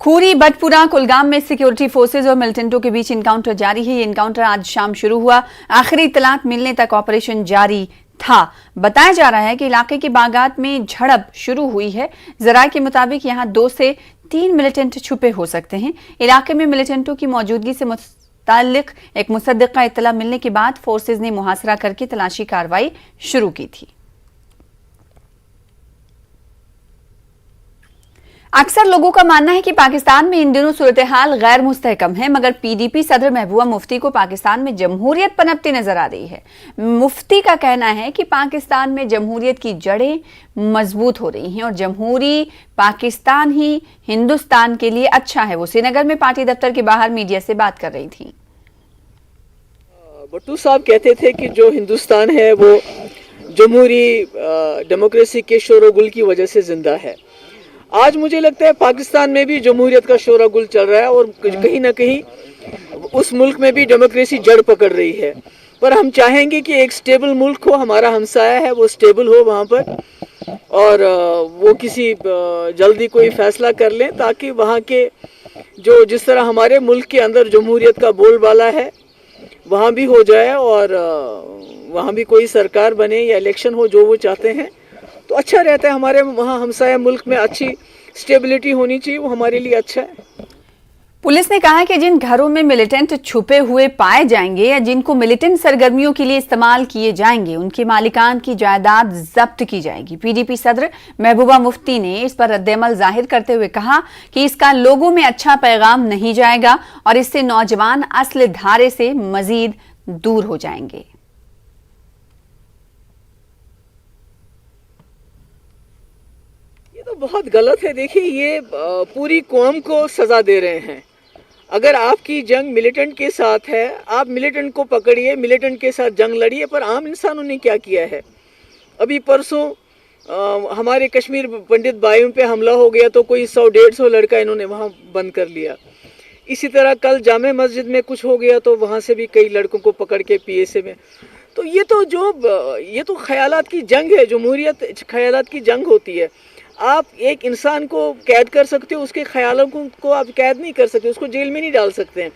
खूरी बटपुरा कुलगाम में security forces और मिलिटेंटों के बीच इनकाउंटर जारी है। ये इनकाउंटर आज शाम शुरू हुआ। आखिरी इत्तलात मिलने तक ऑपरेशन जारी था। बताया जा रहा है कि इलाके के बागात में झड़प शुरू हुई है। जराये के मुताबिक यहां 2 से 3 मिलिटेंट छुपे हो सकते हैं। इलाके में मिलिटेंटों की मौजूदगी से मुताल्लिक एक मुसद्दिका इत्तला मिलने के बाद फोर्सेज ने मुहासरा करके तलाशी कार्रवाई शुरू की थी। अक्सर लोगों का मानना है कि पाकिस्तान में इन दिनों सूरत हाल गैर मुस्तहकम है, मगर पीडीपी सदर महबूबा मुफ्ती को पाकिस्तान में जमहूरियत पनपती नजर आ रही है। मुफ्ती का कहना है कि पाकिस्तान में जमहूरियत की जड़ें मजबूत हो रही हैं और जमहूरी पाकिस्तान ही हिंदुस्तान के लिए अच्छा है। वो श्रीनगर में पार्टी दफ्तर के बाहर मीडिया से बात कर रही थी। भट्टू साहब कहते थे कि जो हिंदुस्तान है वो जमहूरी डेमोक्रेसी के शोरगुल की वजह से जिंदा है। आज मुझे लगता है पाकिस्तान में भी जमहूरियत का शोरगुल चल रहा है और कहीं ना कहीं उस मुल्क में भी डेमोक्रेसी जड़ पकड़ रही है। पर हम चाहेंगे कि एक स्टेबल मुल्क हो, हमारा हमसाया है वो स्टेबल हो वहाँ पर, और वो किसी जल्दी कोई फैसला कर लें ताकि वहाँ के जो जिस तरह हमारे मुल्क के अंदर जमहूरियत का बोलबाला है वहाँ भी हो जाए और वहाँ भी कोई सरकार बने या इलेक्शन हो जो वो चाहते हैं तो अच्छा रहता है। हमारे वहाँ हमसाया मुल्क में अच्छी स्टेबिलिटी होनी चाहिए, वो हमारे लिए अच्छा है। पुलिस ने कहा है कि जिन घरों में मिलिटेंट छुपे हुए पाए जाएंगे या जिनको मिलिटेंट सरगर्मियों के लिए इस्तेमाल किए जाएंगे उनके मालिकान की जायदाद जब्त की जाएगी। पीडीपी सदर महबूबा मुफ्ती ने इस पर रद्देअमल जाहिर करते हुए कहा कि इसका लोगों में अच्छा पैगाम नहीं जाएगा और इससे नौजवान असली धारे से मजीद दूर हो जाएंगे। तो बहुत गलत है। देखिए, ये पूरी कौम को सजा दे रहे हैं। अगर आपकी जंग मिलिटेंट के साथ है, आप मिलिटेंट को पकड़िए, मिलिटेंट के साथ जंग लड़िए। पर आम इंसानों ने क्या किया है? अभी परसों हमारे कश्मीर पंडित भाइयों पे हमला हो गया तो कोई 100-150 लड़का इन्होंने वहाँ बंद कर लिया। इसी तरह कल जामे मस्जिद में कुछ हो गया तो वहाँ से भी कई लड़कों को पकड़ के पीएसए में। तो ये तो ख्यालात की जंग है। जमहूरियत ख्यालात की जंग होती है। आप एक इंसान को कैद कर सकते हो, उसके ख्यालों को आप कैद नहीं कर सकते, उसको जेल में नहीं डाल सकते हैं।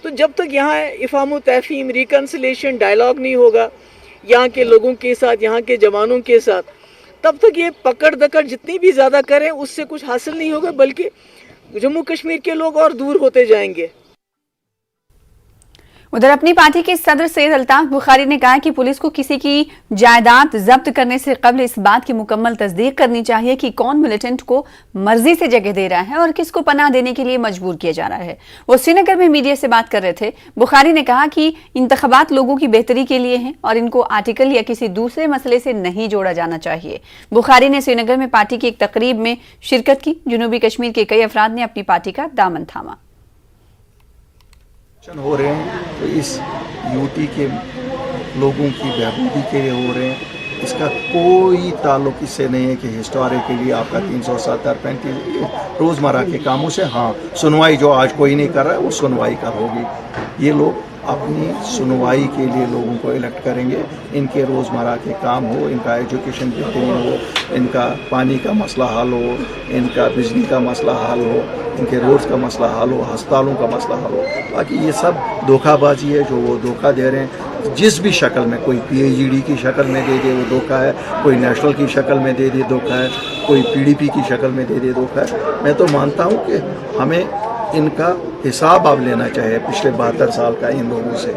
तो जब तक यहाँ इफ़ाम तफ़हीम, रिकन्सिलेशन, डायलॉग नहीं होगा यहाँ के लोगों के साथ, यहाँ के जवानों के साथ, तब तक ये पकड़ दकड़ जितनी भी ज़्यादा करें उससे कुछ हासिल नहीं होगा, बल्कि जम्मू कश्मीर के लोग और दूर होते जाएंगे। उधर अपनी पार्टी के सदर सैयद अल्ताफ बुखारी ने कहा कि पुलिस को किसी की जायदाद जब्त करने से कबल इस बात की मुकम्मल तस्दीक करनी चाहिए कि कौन मिलिटेंट को मर्जी से जगह दे रहा है और किसको पनाह देने के लिए मजबूर किया जा रहा है। वो श्रीनगर में मीडिया से बात कर रहे थे। बुखारी ने कहा कि इंतखाबात लोगों की बेहतरी के लिए हैं और इनको आर्टिकल या किसी दूसरे मसले से नहीं जोड़ा जाना चाहिए। बुखारी ने श्रीनगर में पार्टी की एक तकरीब में शिरकत की। जनूबी कश्मीर के कई अफराद ने अपनी पार्टी का दामन थामा। हो रहे हैं तो इस यूटी के लोगों की बहबूदी के लिए हो रहे हैं। इसका कोई ताल्लुक इससे नहीं है कि हिस्टोरिकली आपका 370-35 रोज़मर्रा के कामों से। हाँ, सुनवाई जो आज कोई नहीं कर रहा है वो सुनवाई कर होगी। ये लोग अपनी सुनवाई के लिए लोगों को इलेक्ट करेंगे। इनके रोज़मर्रा के काम हो, इनका एजुकेशन बेहतरीन हो, इनका पानी का मसला हल हो, इनका बिजली का मसला हल हो, इनके रोड्स का मसला हल हो, अस्पतालों का मसला हल हो। बाकी ये सब धोखाबाजी है जो वो धोखा दे रहे हैं। जिस भी शक्ल में, कोई PhD की शक्ल में दे दे वो धोखा है, कोई नेशनल की शक्ल में दे दे धोखा है, कोई PDP की शक्ल में दे दे धोखा है। मैं तो मानता हूँ कि हमें इनका हिसाब अब लेना चाहिए पिछले 72 साल का इन लोगों से।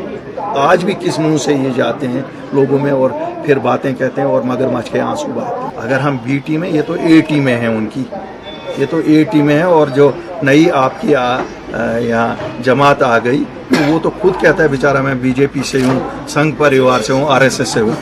आज भी किस मुंह से ये जाते हैं लोगों में और फिर बातें कहते हैं और मगरमच्छ के आंसू बहाते हैं। अगर हम B टीम में, ये तो A टीम में है उनकी, ये तो A टीम में है। और जो नई आपकी यहाँ जमात आ गई तो वो तो खुद कहता है बेचारा मैं BJP से हूँ, संघ परिवार से हूँ, RSS से हूँ।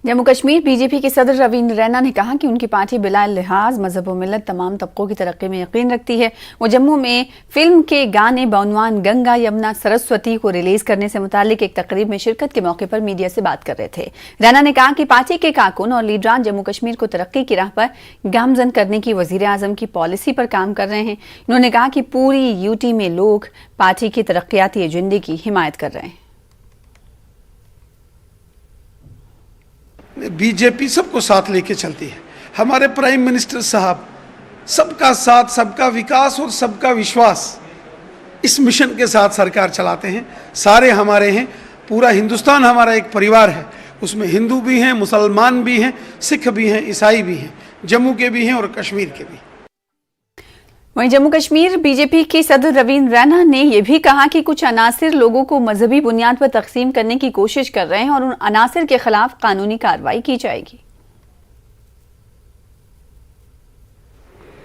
जम्मू कश्मीर बीजेपी के सदर रवींद्र रैना ने कहा कि उनकी पार्टी बिला लिहाज मजहब व मिलत तमाम तबकों की तरक्की में यकीन रखती है। वो जम्मू में फिल्म के गाने बउनवान गंगा यमुना सरस्वती को रिलीज करने से मुतालिक एक तकरीब में शिरकत के मौके पर मीडिया से बात कर रहे थे। रैना ने कहा कि पार्टी के कारकुन और लीडरान जम्मू कश्मीर को तरक्की की राह पर गामजन करने की वजीर आजम की पॉलिसी पर काम कर रहे हैं। उन्होंने कहा कि पूरी यूटी में लोग पार्टी की तरक्याती एजेंडे की हिमायत कर रहे हैं। बीजेपी सबको साथ लेके चलती है। हमारे प्राइम मिनिस्टर साहब सबका साथ, सबका विकास और सबका विश्वास, इस मिशन के साथ सरकार चलाते हैं। सारे हमारे हैं, पूरा हिंदुस्तान हमारा एक परिवार है, उसमें हिंदू भी हैं, मुसलमान भी हैं, सिख भी हैं, ईसाई भी हैं, जम्मू के भी हैं और कश्मीर के भी। वहीं जम्मू कश्मीर बीजेपी के सदर रवींद्र रैना ने यह भी कहा कि कुछ अनासिर लोगों को मजहबी बुनियाद पर तकसीम करने की कोशिश कर रहे हैं और उन अनासिर के खिलाफ कानूनी कार्रवाई की जाएगी।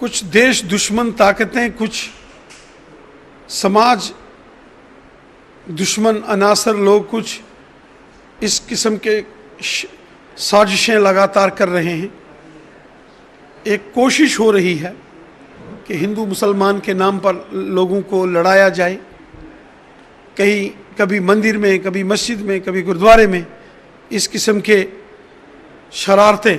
कुछ देश दुश्मन ताकतें, कुछ समाज दुश्मन अनासर लोग कुछ इस किस्म के साजिशें लगातार कर रहे हैं। एक कोशिश हो रही है कि हिंदू मुसलमान के नाम पर लोगों को लड़ाया जाए, कहीं कभी मंदिर में, कभी मस्जिद में, कभी गुरुद्वारे में। इस किस्म के शरारतें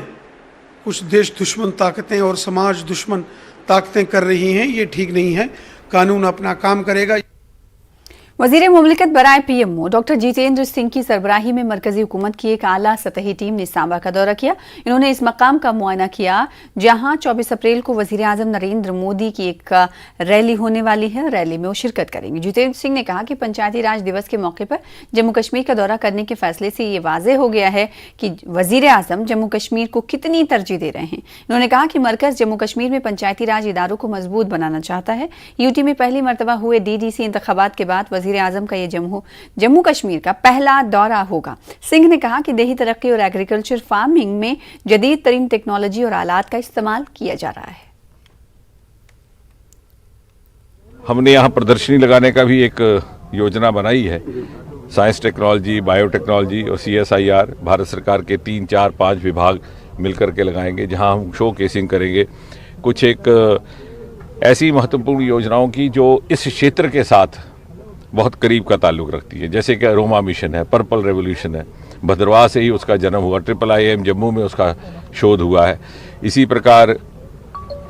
कुछ देश दुश्मन ताकतें और समाज दुश्मन ताकतें कर रही हैं, ये ठीक नहीं है। कानून अपना काम करेगा। वजीर मुमलिकत बराए पीएमओ डॉक्टर जितेंद्र सिंह की सरबराही में मरकजी हुकूमत की एक आला सतही टीम ने सांबा का दौरा किया। इन्होंने इस मकाम का मुआयना किया जहां 24 अप्रैल को वजीर आजम नरेंद्र मोदी की एक रैली होने वाली है। रैली में वो शिरकत करेंगे। जितेंद्र सिंह ने कहा कि पंचायती राज दिवस के मौके पर जम्मू कश्मीर का दौरा करने के फैसले से ये वाज़ेह हो गया है कि वजीर आजम जम्मू कश्मीर को कितनी तरजीह दे रहे हैं। इन्होंने कहा कि मरकज जम्मू कश्मीर में पंचायती राज इदारों को मजबूत बनाना चाहता है। यूटी में पहली मरतबा हुए DDC इंतखाबात के बाद वजीर आजम का ये जम्मू कश्मीर का पहला दौरा होगा। सिंह ने कहा कि देही तरक्की और एग्रीकल्चर फार्मिंग में जदीद तरीन टेक्नोलॉजी और आलात का इस्तेमाल किया जा रहा है। हमने यहाँ प्रदर्शनी लगाने का भी एक योजना बनाई है। साइंस टेक्नोलॉजी, बायोटेक्नोलॉजी और CSIR भारत सरकार के 3, 4, 5 विभाग मिलकर के लगाएंगे, जहाँ हम शो केसिंग करेंगे कुछ एक ऐसी महत्वपूर्ण योजनाओं की जो इस क्षेत्र के साथ बहुत करीब का ताल्लुक़ रखती है। जैसे कि रोमा मिशन है, पर्पल रेवोल्यूशन है, भद्रवाह से ही उसका जन्म हुआ, IIIM जम्मू में उसका शोध हुआ है। इसी प्रकार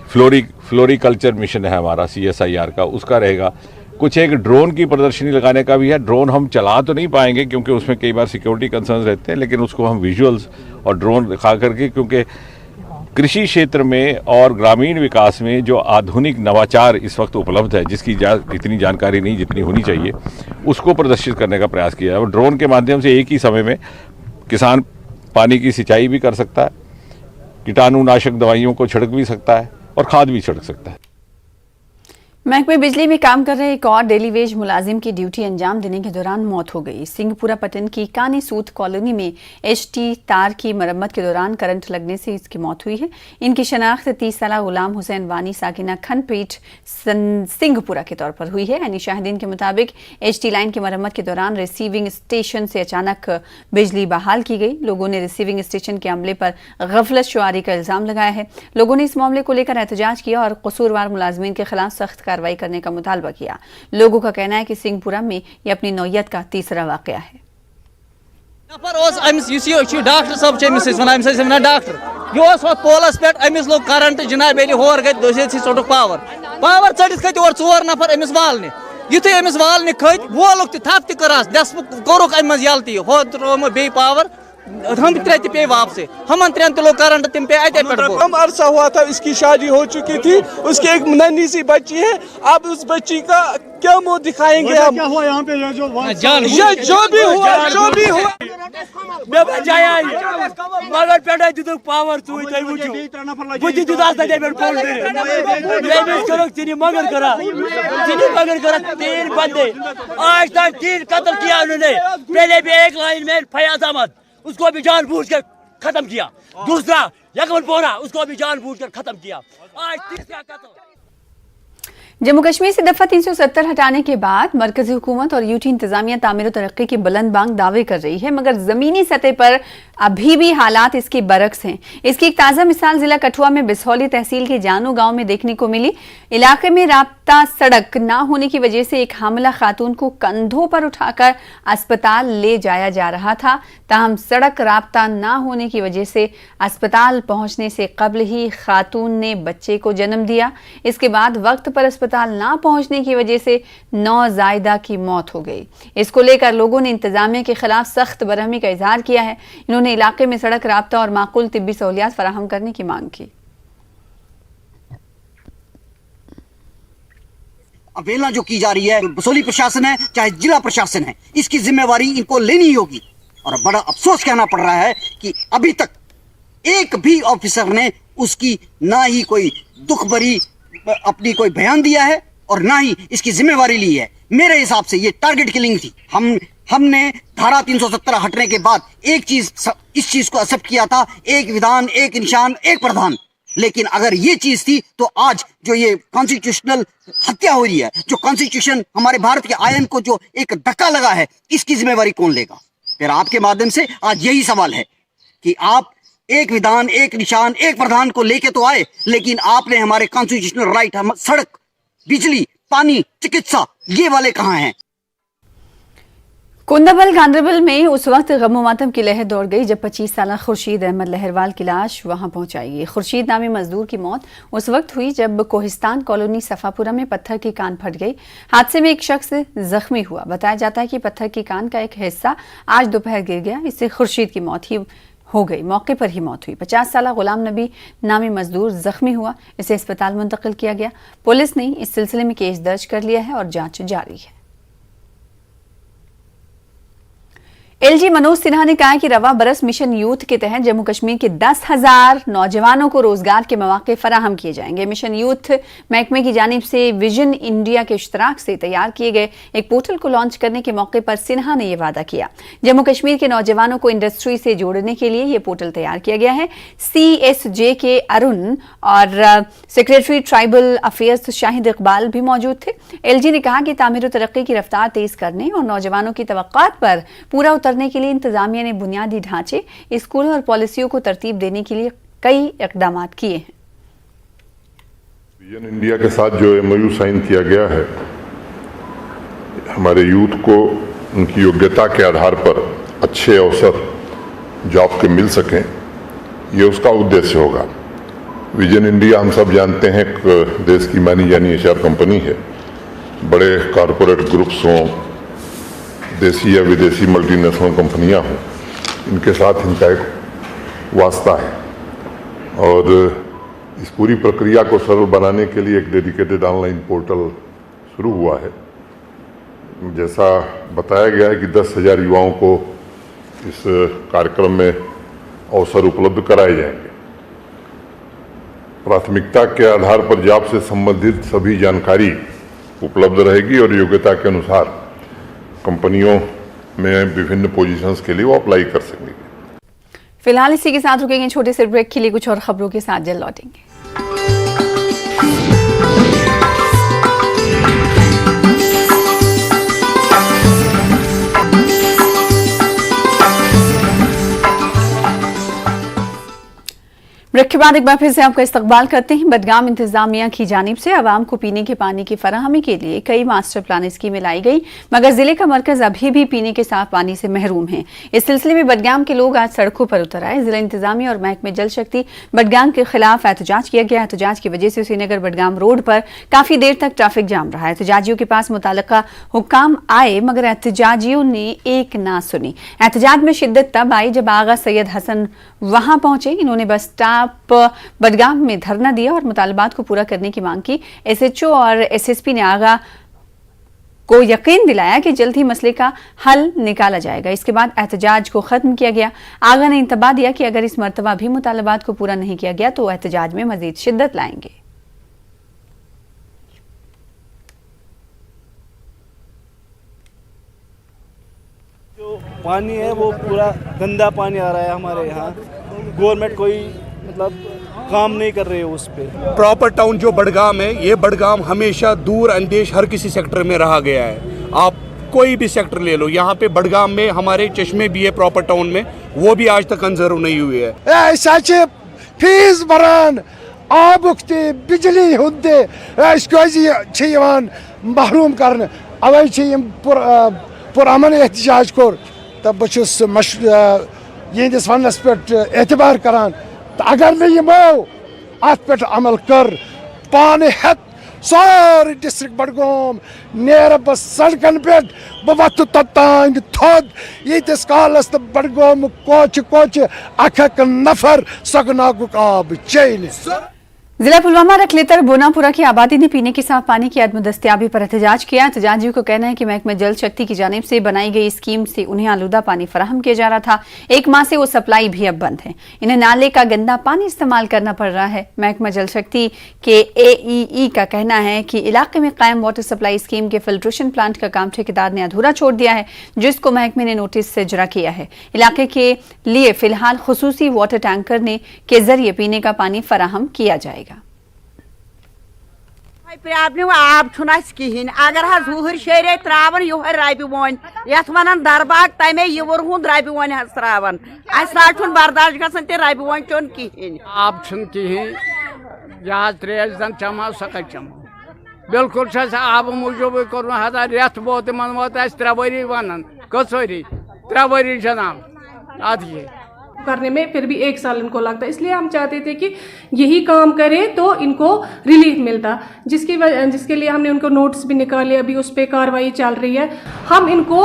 फ्लोरिकल्चर मिशन है हमारा CSIR का, उसका रहेगा। कुछ एक ड्रोन की प्रदर्शनी लगाने का भी है। ड्रोन हम चला तो नहीं पाएंगे क्योंकि उसमें कई बार सिक्योरिटी कंसर्न्स रहते हैं, लेकिन उसको हम विजुअल्स और ड्रोन दिखा करके, क्योंकि कृषि क्षेत्र में और ग्रामीण विकास में जो आधुनिक नवाचार इस वक्त उपलब्ध है, जिसकी इतनी जानकारी नहीं जितनी होनी चाहिए, उसको प्रदर्शित करने का प्रयास किया है। और ड्रोन के माध्यम से एक ही समय में किसान पानी की सिंचाई भी कर सकता है, कीटाणुनाशक दवाइयों को छिड़क भी सकता है और खाद भी छिड़क सकता है। महकमे बिजली में काम कर रहे एक और डेली वेज मुलाजिम की ड्यूटी अंजाम देने के दौरान मौत हो गई। सिंहपुरा पटन की कानी सूद कॉलोनी में HT तार की मरम्मत के दौरान करंट लगने से इसकी मौत हुई है। इनकी शनाख्त 30 साल गुलाम हुसैन वानी साकिना खनपीठ सिंहपुरा के तौर पर हुई है। यानी शाहिदीन के मुताबिक HT लाइन की मरम्मत के दौरान रिसीविंग स्टेशन से अचानक बिजली बहाल की गई। लोगों ने रिसीविंग स्टेशन के अमले पर गफलत शुआरी का इल्जाम लगाया है। लोगों ने इस मामले को लेकर एहतजाज किया और कसूरवार मुलाजमीन के खिलाफ सख्त कार्रवाई करने का मुतालबा किया। लोगों का कहना है कि सिंहपुरा में यह अपनी नौयत का तीसरा वाकया है। डॉक्टर साहब डॉक्टर यह पोलस पे अमिस लोग करंट जनाब होर गई चुटक पावर चटित खत और 4 नफर अमिस वालने युथे अमिस वालने खत वोलुक थप तस दस्प कोरुक अम यलती हो त्रोम बे पावर हम 3 पे वापस हम 3 लोग करंट तिम पे अटे पे हम अरसा हुआ था इसकी शादी हो चुकी थी, उसकी एक नन्ही सी बच्ची है। अब उस बच्ची का क्या मुंह दिखाएंगे हम? क्या हुआ यहाँ पे? ये जो भी हुआ मैं बचाया मगर पेड़ा दितुक पावर तू तई बुझू बुझी दिदास दे पे फोन दे ये भी करो तिनी मगर करा 3 बंदे आज तक 3 कत्ल किया उन्होंने। पहले भी एक लाइन में फयाज अहमद, उसको भी जानबूझकर खत्म किया। दूसरा यकमल बोरा, उसको भी जानबूझकर खत्म किया। आज तीसरा कत्ल। जम्मू कश्मीर से दफा 370 हटाने के बाद मरकजी हुकूमत और यूटी इंतजामिया तामीर तरक्की के बुलंद बांग दावे कर रही है, मगर जमीनी सतह पर अभी भी हालात इसके बरक्स हैं। इसकी एक ताज़ा मिसाल जिला कठुआ में बिसौली तहसील के जानू गांव में देखने को मिली। इलाके में राब्ता सड़क न होने की वजह से एक हामिला खातून को कंधों पर उठाकर अस्पताल ले जाया जा रहा था। ताहम सड़क राब्ता न होने की वजह से अस्पताल पहुंचने से कबल ही खातून ने बच्चे को जन्म दिया। इसके बाद वक्त पर अस्पताल ना पहुंचने की वजह से नौजायदा की मौत हो गई। इसको लेकर लोगों ने इंतजामिया के खिलाफ सख्त बरहमी का इजहार किया है। इन्होंने इलाके में सड़क राब्ता और माकूल तिब्बी सहूलियात फराहम करने की मांग की। अवहेलना जो की जा रही है, बसोली प्रशासन है चाहे जिला प्रशासन है, इसकी जिम्मेवारी इनको लेनी ही होगी। और बड़ा अफसोस कहना पड़ रहा है कि अभी तक एक भी ऑफिसर ने उसकी ना ही कोई दुख भरी अपनी कोई बयान दिया है और ना ही इसकी जिम्मेवारी ली है। मेरे हिसाब से ये टारगेट किलिंग थी। हमने धारा 317 हटने के बाद एक चीज, इस चीज को एक्सेप्ट किया था, एक विधान, एक निशान, एक प्रधान। लेकिन अगर ये चीज थी तो आज जो ये कॉन्स्टिट्यूशनल हत्या हो रही है, जो कॉन्स्टिट्यूशन हमारे भारत के आयन को जो एक धक्का लगा है, इसकी जिम्मेवारी कौन लेगा? फिर आपके माध्यम से आज यही सवाल है कि आप एक विधान, एक निशान, एक प्रधान को लेके तो आए, लेकिन आपने हमारे कॉन्स्टिट्यूशनल राइट, हम सड़क, बिजली, पानी, चिकित्सा, ये वाले कहां हैं? कुंदाबल गांधरबल में उस वक्त गम मातम की लहर दौड़ गई जब 25 साल खुर्शीद अहमद लहरवाल की लाश वहां पहुंचाई गई। खुर्शीद नामी मजदूर की मौत उस वक्त हुई जब कोहिस्तान कॉलोनी सफापुरा में पत्थर की कान फट गई। हादसे में एक शख्स जख्मी हुआ। बताया जाता है कि पत्थर की कान का एक हिस्सा आज दोपहर गिर गया, इससे खुर्शीद की मौत ही हो गई, मौके पर ही मौत हुई। 50 साल गुलाम नबी नामी मजदूर जख्मी हुआ, इसे अस्पताल मुंतकिल किया गया। पुलिस ने इस सिलसिले में केस दर्ज कर लिया है और जांच जारी है। एलजी मनोज सिन्हा ने कहा कि रवा बरस मिशन यूथ के तहत जम्मू कश्मीर के 10,000 नौजवानों को रोजगार के मौके फराहम किए जाएंगे। मिशन यूथ महकमे की जानिब से विजन इंडिया के इश्तराक से तैयार किए गए एक पोर्टल को लॉन्च करने के मौके पर सिन्हा ने यह वादा किया। जम्मू कश्मीर के नौजवानों को इंडस्ट्री से जोड़ने के लिए यह पोर्टल तैयार किया गया है। CSJ के अरुण और secretary tribal affairs Shahid Iqbal भी मौजूद थे। एलजी ने कहा कि तामीर और तरक्की की रफ्तार तेज करने और नौजवानों की तवक्कात पर पूरा करने के लिए इंतजामिया ने बुनियादी ढांचे, स्कूलों और पॉलिसियों को तरतीब देने के लिए कई इकदाम किए हैं। विजन इंडिया के साथ जो MOU साइन किया गया है, हमारे यूथ को उनकी योग्यता के आधार पर अच्छे अवसर जॉब के मिल सकें, ये उसका उद्देश्य होगा। विजन इंडिया हम सब जानते हैं एक देश की मानी जानी HR कंपनी है। बड़े कॉरपोरेट ग्रुप्स हों, देसी या विदेशी मल्टीनेशनल कंपनियां हों, इनके साथ इनका एक वास्ता है और इस पूरी प्रक्रिया को सरल बनाने के लिए एक डेडिकेटेड ऑनलाइन पोर्टल शुरू हुआ है। जैसा बताया गया है कि 10,000 युवाओं को इस कार्यक्रम में अवसर उपलब्ध कराए जाएंगे। प्राथमिकता के आधार पर जॉब से संबंधित सभी जानकारी उपलब्ध रहेगी और योग्यता के अनुसार कंपनियों में विभिन्न पोजीशंस के लिए वो अप्लाई कर सकेंगे। फिलहाल इसी के साथ रुकेंगे छोटे से ब्रेक के लिए, कुछ और खबरों के साथ जल्द लौटेंगे। ब्रेक के बाद एक बार फिर से आपका इस्तकबाल करते हैं। बडगाम इंतजामिया की जानिब से आवाम को पीने के पानी की फराहमी के लिए कई मास्टर प्लान स्कीमें लाई गई, मगर जिले का मरकज अभी भी पीने के साफ पानी से महरूम है। इस सिलसिले में बडगाम के लोग आज सड़कों पर उतर आए। जिला इंतजामिया और महकमे जल शक्ति बडगाम के खिलाफ एहतजाज किया गया। एहतजाज की वजह से श्रीनगर बडगाम रोड पर काफी देर तक ट्रैफिक जाम रहा। एहतजाजियों के पास मुताल्लिका हुक्काम आए मगर एहतजाजियों ने एक ना सुनी। एहतजाज में शिद्दत तब आई जब आगा सैयद हसन वहां पहुंचे। इन्होंने बस स्टॉप बडगाम में धरना दिया और मुतालबात को पूरा करने की मांग की। SHO और SSP ने आगा को यकीन दिलाया कि जल्द ही मसले का हल निकाला जाएगा। इसके बाद एहतजाज को खत्म किया गया। आगा ने इंतबाह दिया कि अगर इस मरतबा भी मुतालबात को पूरा नहीं किया गया तो एहतजाज में मजीद शिद्दत लाएंगे। जो पानी है वो पूरा गंदा पानी आ रहा है हमारे यहाँ। गवर्नमेंट कोई मतलब काम नहीं कर रही है उस पर। प्रॉपर टाउन जो बडगाम है, ये बडगाम हमेशा दूर अंदेश हर किसी सेक्टर में रहा गया है। आप कोई भी सेक्टर ले लो, यहाँ पे बडगाम में हमारे चश्मे भी है प्रॉपर टाउन में, वो भी आज तक कंजर्व नहीं हुए है। ऐसा फीस भरान आबुक ते बिजली हुंदे महरूम कर पुरअमन एहतजाज कोर तब बस यहंदिस वनस पे एतबार करान तो अगर मे यमो अत पे अमल कर पाने हेत सारे डिस्ट्रिक्ट बडगाम नेर बस सड़कन पे बह वत तोतान थोद यीतिस कालस तो बडगाम कोच कोच अख नफर सगनागुक आब चेन। जिला पुलवामा रखलेतर बोनापुरा की आबादी ने पीने के साफ पानी की अदम दस्तियाबी पर एहतजाज किया। एहतजाजियों को कहना है कि महकमा जल शक्ति की जानिब से बनाई गई स्कीम से उन्हें आलूदा पानी फराहम किया जा रहा था। 1 माह से वो सप्लाई भी अब बंद है। इन्हें नाले का गंदा पानी इस्तेमाल करना पड़ रहा है। महकमा जल शक्ति के AEE का कहना है कि इलाके में कायम वाटर सप्लाई स्कीम के फिल्ट्रेशन प्लांट का काम ठेकेदार ने अधूरा छोड़ दिया है, जिसको महकमे ने नोटिस से जरा किया है। इलाके के लिए फिलहाल खुसूसी वाटर टैंकर के जरिए पीने का पानी फराहम किया जाएगा। प्रॉब्लम आब कहें अगर हूर शेरे त्रावन योहर रबि वन यथ वन दरबाग तमे युर हुंद रबि वन त्रावन अस बर्दाश्त गसन ते रबि वन चोन कहें आब कहें यह त्रेश जन चमो सक चमो बिल्कुल आब मूजूब कोर रेत वो तिम वोत 3 वरी वन कस वरी 3 वरी जनाब अद करने में फिर भी 1 साल इनको लगता, इसलिए हम चाहते थे कि यही काम करें तो इनको रिलीफ मिलता, जिसके लिए हमने उनको नोट्स भी निकाले। अभी उस पर कार्रवाई चल रही है। हम इनको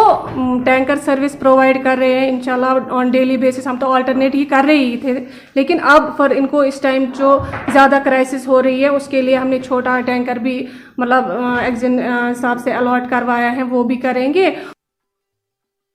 टैंकर सर्विस प्रोवाइड कर रहे हैं इंशाल्लाह ऑन डेली बेसिस। हम तो अल्टरनेट ही कर रहे ही थे, लेकिन अब फिर इनको इस टाइम जो ज़्यादा क्राइसिस हो रही है उसके लिए हमने छोटा टैंकर भी मतलब एक्जिन साहब से अलॉट करवाया है, वो भी करेंगे।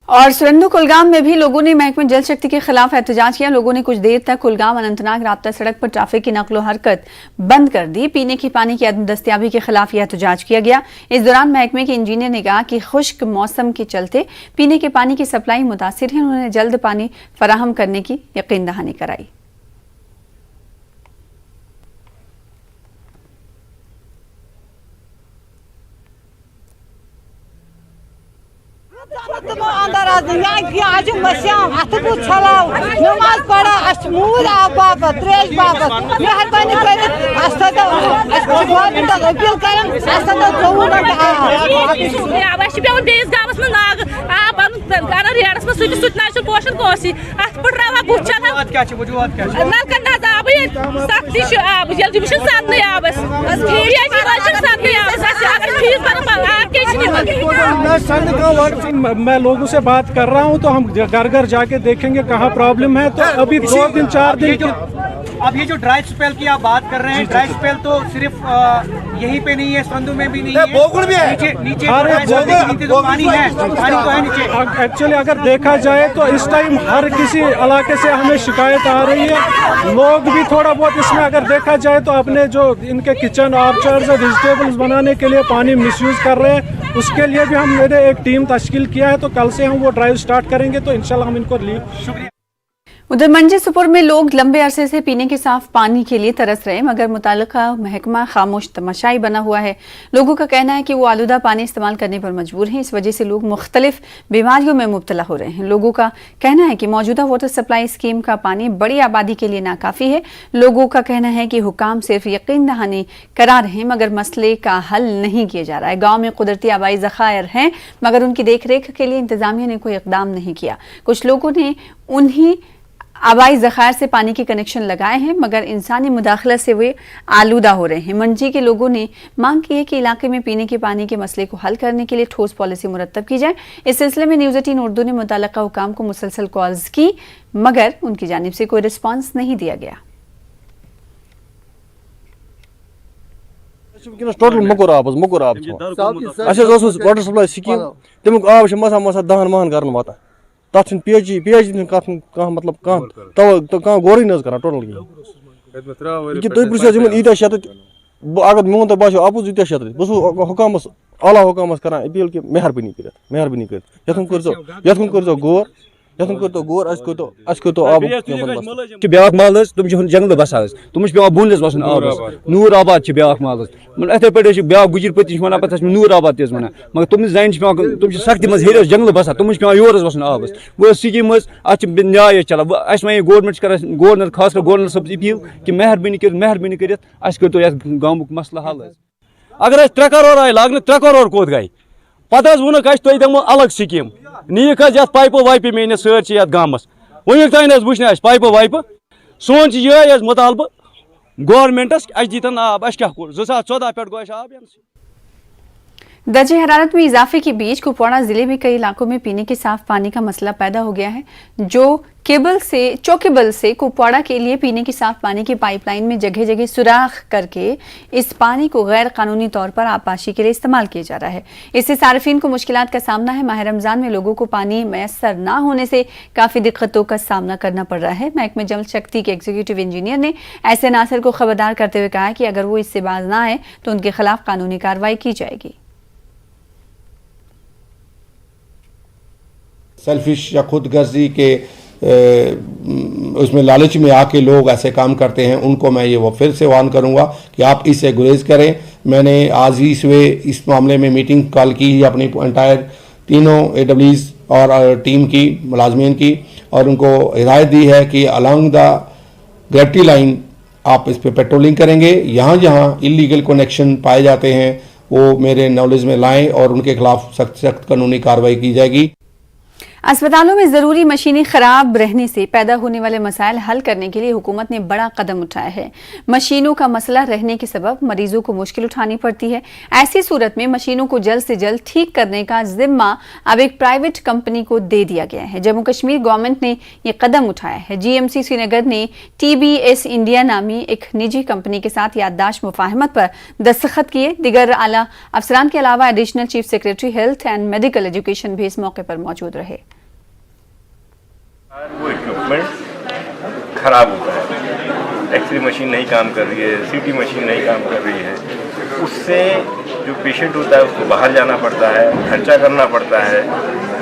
और सुरंदू कुलगाम में भी लोगों ने महकमे जल शक्ति के खिलाफ एहतजाज किया। लोगों ने कुछ देर तक कुलगाम अनंतनाग राब्ता सड़क पर ट्रैफिक की नकलो हरकत बंद कर दी। पीने के पानी की अदम दस्तियाबी के खिलाफ यह एहतजाज किया गया। इस दौरान महकमे के इंजीनियर ने कहा कि खुश्क मौसम के चलते पीने के पानी की सप्लाई मुतासिर है। उन्होंने जल्द पानी फराहम करने की यकीन दहानी कराई। अंदर आज मस्याम अथ बुत छलाव नमाज पढ़ा मूद आब बाबत त्रेश बाबत मेहरबानी कर गवर्नमेंट अपील कर 24 घंटे पे बेस गावस में नाग आब अन रेडस में सुत ना पोषण कोसी अथ पट रहा गुछ नलकन ना आब सख्ती आब जल्दी मिशन साथ नहीं आबस फिर साथ नहीं आबस अगर फीस पर आग के मैं लोगों से बात कर रहा हूं तो हम घर घर जाके देखेंगे कहाँ प्रॉब्लम है। तो अभी 2 दिन 4 दिन अब ये जो ड्राई स्पेल की आप बात कर रहे हैं, ड्राई स्पेल तो सिर्फ यहीं पे नहीं है, संधू में भी नहीं है, बोगुड़ भी है, नीचे तो पानी है, पानी तो है नीचे। एक्चुअली अगर देखा जाए तो इस टाइम हर किसी इलाके से हमें शिकायत आ रही है। लोग भी थोड़ा बहुत इसमें अगर देखा जाए तो अपने जो इनके किचन ऑर्चर्ड्स वेजिटेबल्स बनाने के लिए पानी मिसयूज कर रहे हैं। उसके लिए भी हमने एक टीम तश्कील किया है, तो कल से हम वो ड्राइव स्टार्ट करेंगे, तो इंशाल्लाह हम इनको रिलीफ। शुक्रिया। उधर मंजीसपुर में लोग लंबे अरसे से पीने के साफ पानी के लिए तरस रहे, मगर मुतालिका महकमा खामोश तमाशाई बना हुआ है। लोगों का कहना है कि वो आलूदा पानी इस्तेमाल करने पर मजबूर हैं। इस वजह से लोग मुख्तलिफ बीमारियों में मुब्तला हो रहे हैं। लोगों का कहना है कि मौजूदा वाटर सप्लाई स्कीम का पानी बड़ी आबादी के लिए नाकाफी है। लोगों का कहना है कि हुकाम सिर्फ यकीन दहानी करा रहे हैं, मगर मसले का हल नहीं किया जा रहा है। गाँव में कुदरती आबाई ज़खायर हैं, मगर उनकी देख रेख के लिए इंतजामिया ने कोई इकदाम नहीं किया। कुछ लोगों ने उन्हीं आबाई ज़खायर से पानी के कनेक्शन लगाए हैं, मगर इंसानी मुदाखलत से वे आलूदा हो रहे हैं। मंजी के लोगों ने मांग की है कि इलाके में पीने के पानी के मसले को हल करने के लिए ठोस पॉलिसी मुरतब की जाए। इस सिलसिले में न्यूज़ 18 उर्दू ने मुतल्लिका हुकाम को मुसलसल कॉल्स की, मगर उनकी जानिब से कोई रिस्पॉन्स नहीं दिया गया। टोटल मोकुर आब वाटर सप्लाई स्कीम तमुक आब मसा मसा 10 महन कर वाता तथ पीएचडी मतलब कह गौर कर टोटल तुम पृछो ईत शत अगर मोन तो बो आपूस यूत शत बस हुकामस आला हुकामस कर अपील कि मेहरबानी कर यथुन कर गौर आब ब्या माल तुम जंगल बसा तुम पे बोनस बसन आब नूर आबाद ब्या माल इथे पे ब्या गुजर पति वन पे नूर आबाद वन मगर तुम जान तुम सख्ती मज हेर जंगल बसा तुम पे योर बसन आबस वो स्कीम अत न्याय चलान अस वे गवर्नमेंट कर गवर्नर खास कर गवर्नर सब अपील कि मेहरबानी कर गाँव मसला हल। अगर 3 करोड़ आए लाग 3 करोड़ कोत गई पत वोन तुम दमो अलग स्कीम नीक पाइपो वाइपो मे सर गामस वुक तान वो पाइपो वाइपो सोन यह मुतालबा गवर्नमेंटस दी आब क्या 2014 पे गो आब। दर्जे हरारत में इजाफे के बीच कुपवाड़ा जिले में कई इलाकों में पीने के साफ पानी का मसला पैदा हो गया है। चौकेबल से कुपवाड़ा के लिए पीने की साफ पानी की पाइपलाइन में जगह जगह सुराख करके इस पानी को गैर कानूनी तौर पर आबपाशी के लिए इस्तेमाल किया जा रहा है। इससे सार्फिन को मुश्किलात का सामना है। माह रमजान में लोगों को पानी मैसर न होने से काफी दिक्कतों का सामना करना पड़ रहा है। महकमे जल शक्ति के एग्जीक्यूटिव इंजीनियर ने ऐसे नासिर को खबरदार करते हुए कहा कि अगर वो इससे बाज ना आए तो उनके खिलाफ कानूनी कार्रवाई की जाएगी। सेल्फिश या खुद गर्जी के उसमें लालच में आके लोग ऐसे काम करते हैं, उनको मैं ये वो फिर से वार्न करूंगा कि आप इससे गुरेज करें। मैंने आज ही इस मामले में मीटिंग कॉल की है अपनी एंटायर तीनों AWs और टीम की मुलाजमीन की, और उनको हिदायत दी है कि अलॉन्ग द ग्रेविटी लाइन आप इस पर पेट्रोलिंग करेंगे। यहाँ जहाँ इलीगल कनेक्शन पाए जाते हैं वो मेरे नॉलेज में लाएं और उनके खिलाफ सख्त कानूनी कार्रवाई की जाएगी। अस्पतालों में जरूरी मशीनें खराब रहने से पैदा होने वाले मसाइल हल करने के लिए हुकूमत ने बड़ा कदम उठाया है। मशीनों का मसला रहने के सबब मरीजों को मुश्किल उठानी पड़ती है। ऐसी सूरत में मशीनों को जल्द से जल्द ठीक करने का जिम्मा अब एक प्राइवेट कंपनी को दे दिया गया है। जम्मू कश्मीर गवर्नमेंट ने यह कदम उठाया है। GMC श्रीनगर ने TBS इंडिया नामी एक निजी कंपनी के साथ याददाश्त मुफाहमत पर दस्तखत किए। दिगर आला अफसरान के अलावा additional chief secretary health and medical education भी इस मौके पर मौजूद रहे। वो इक्विपमेंट खराब होता है, एक्सरे मशीन नहीं काम कर रही है, CT मशीन नहीं काम कर रही है, उससे जो पेशेंट होता है उसको बाहर जाना पड़ता है, खर्चा करना पड़ता है।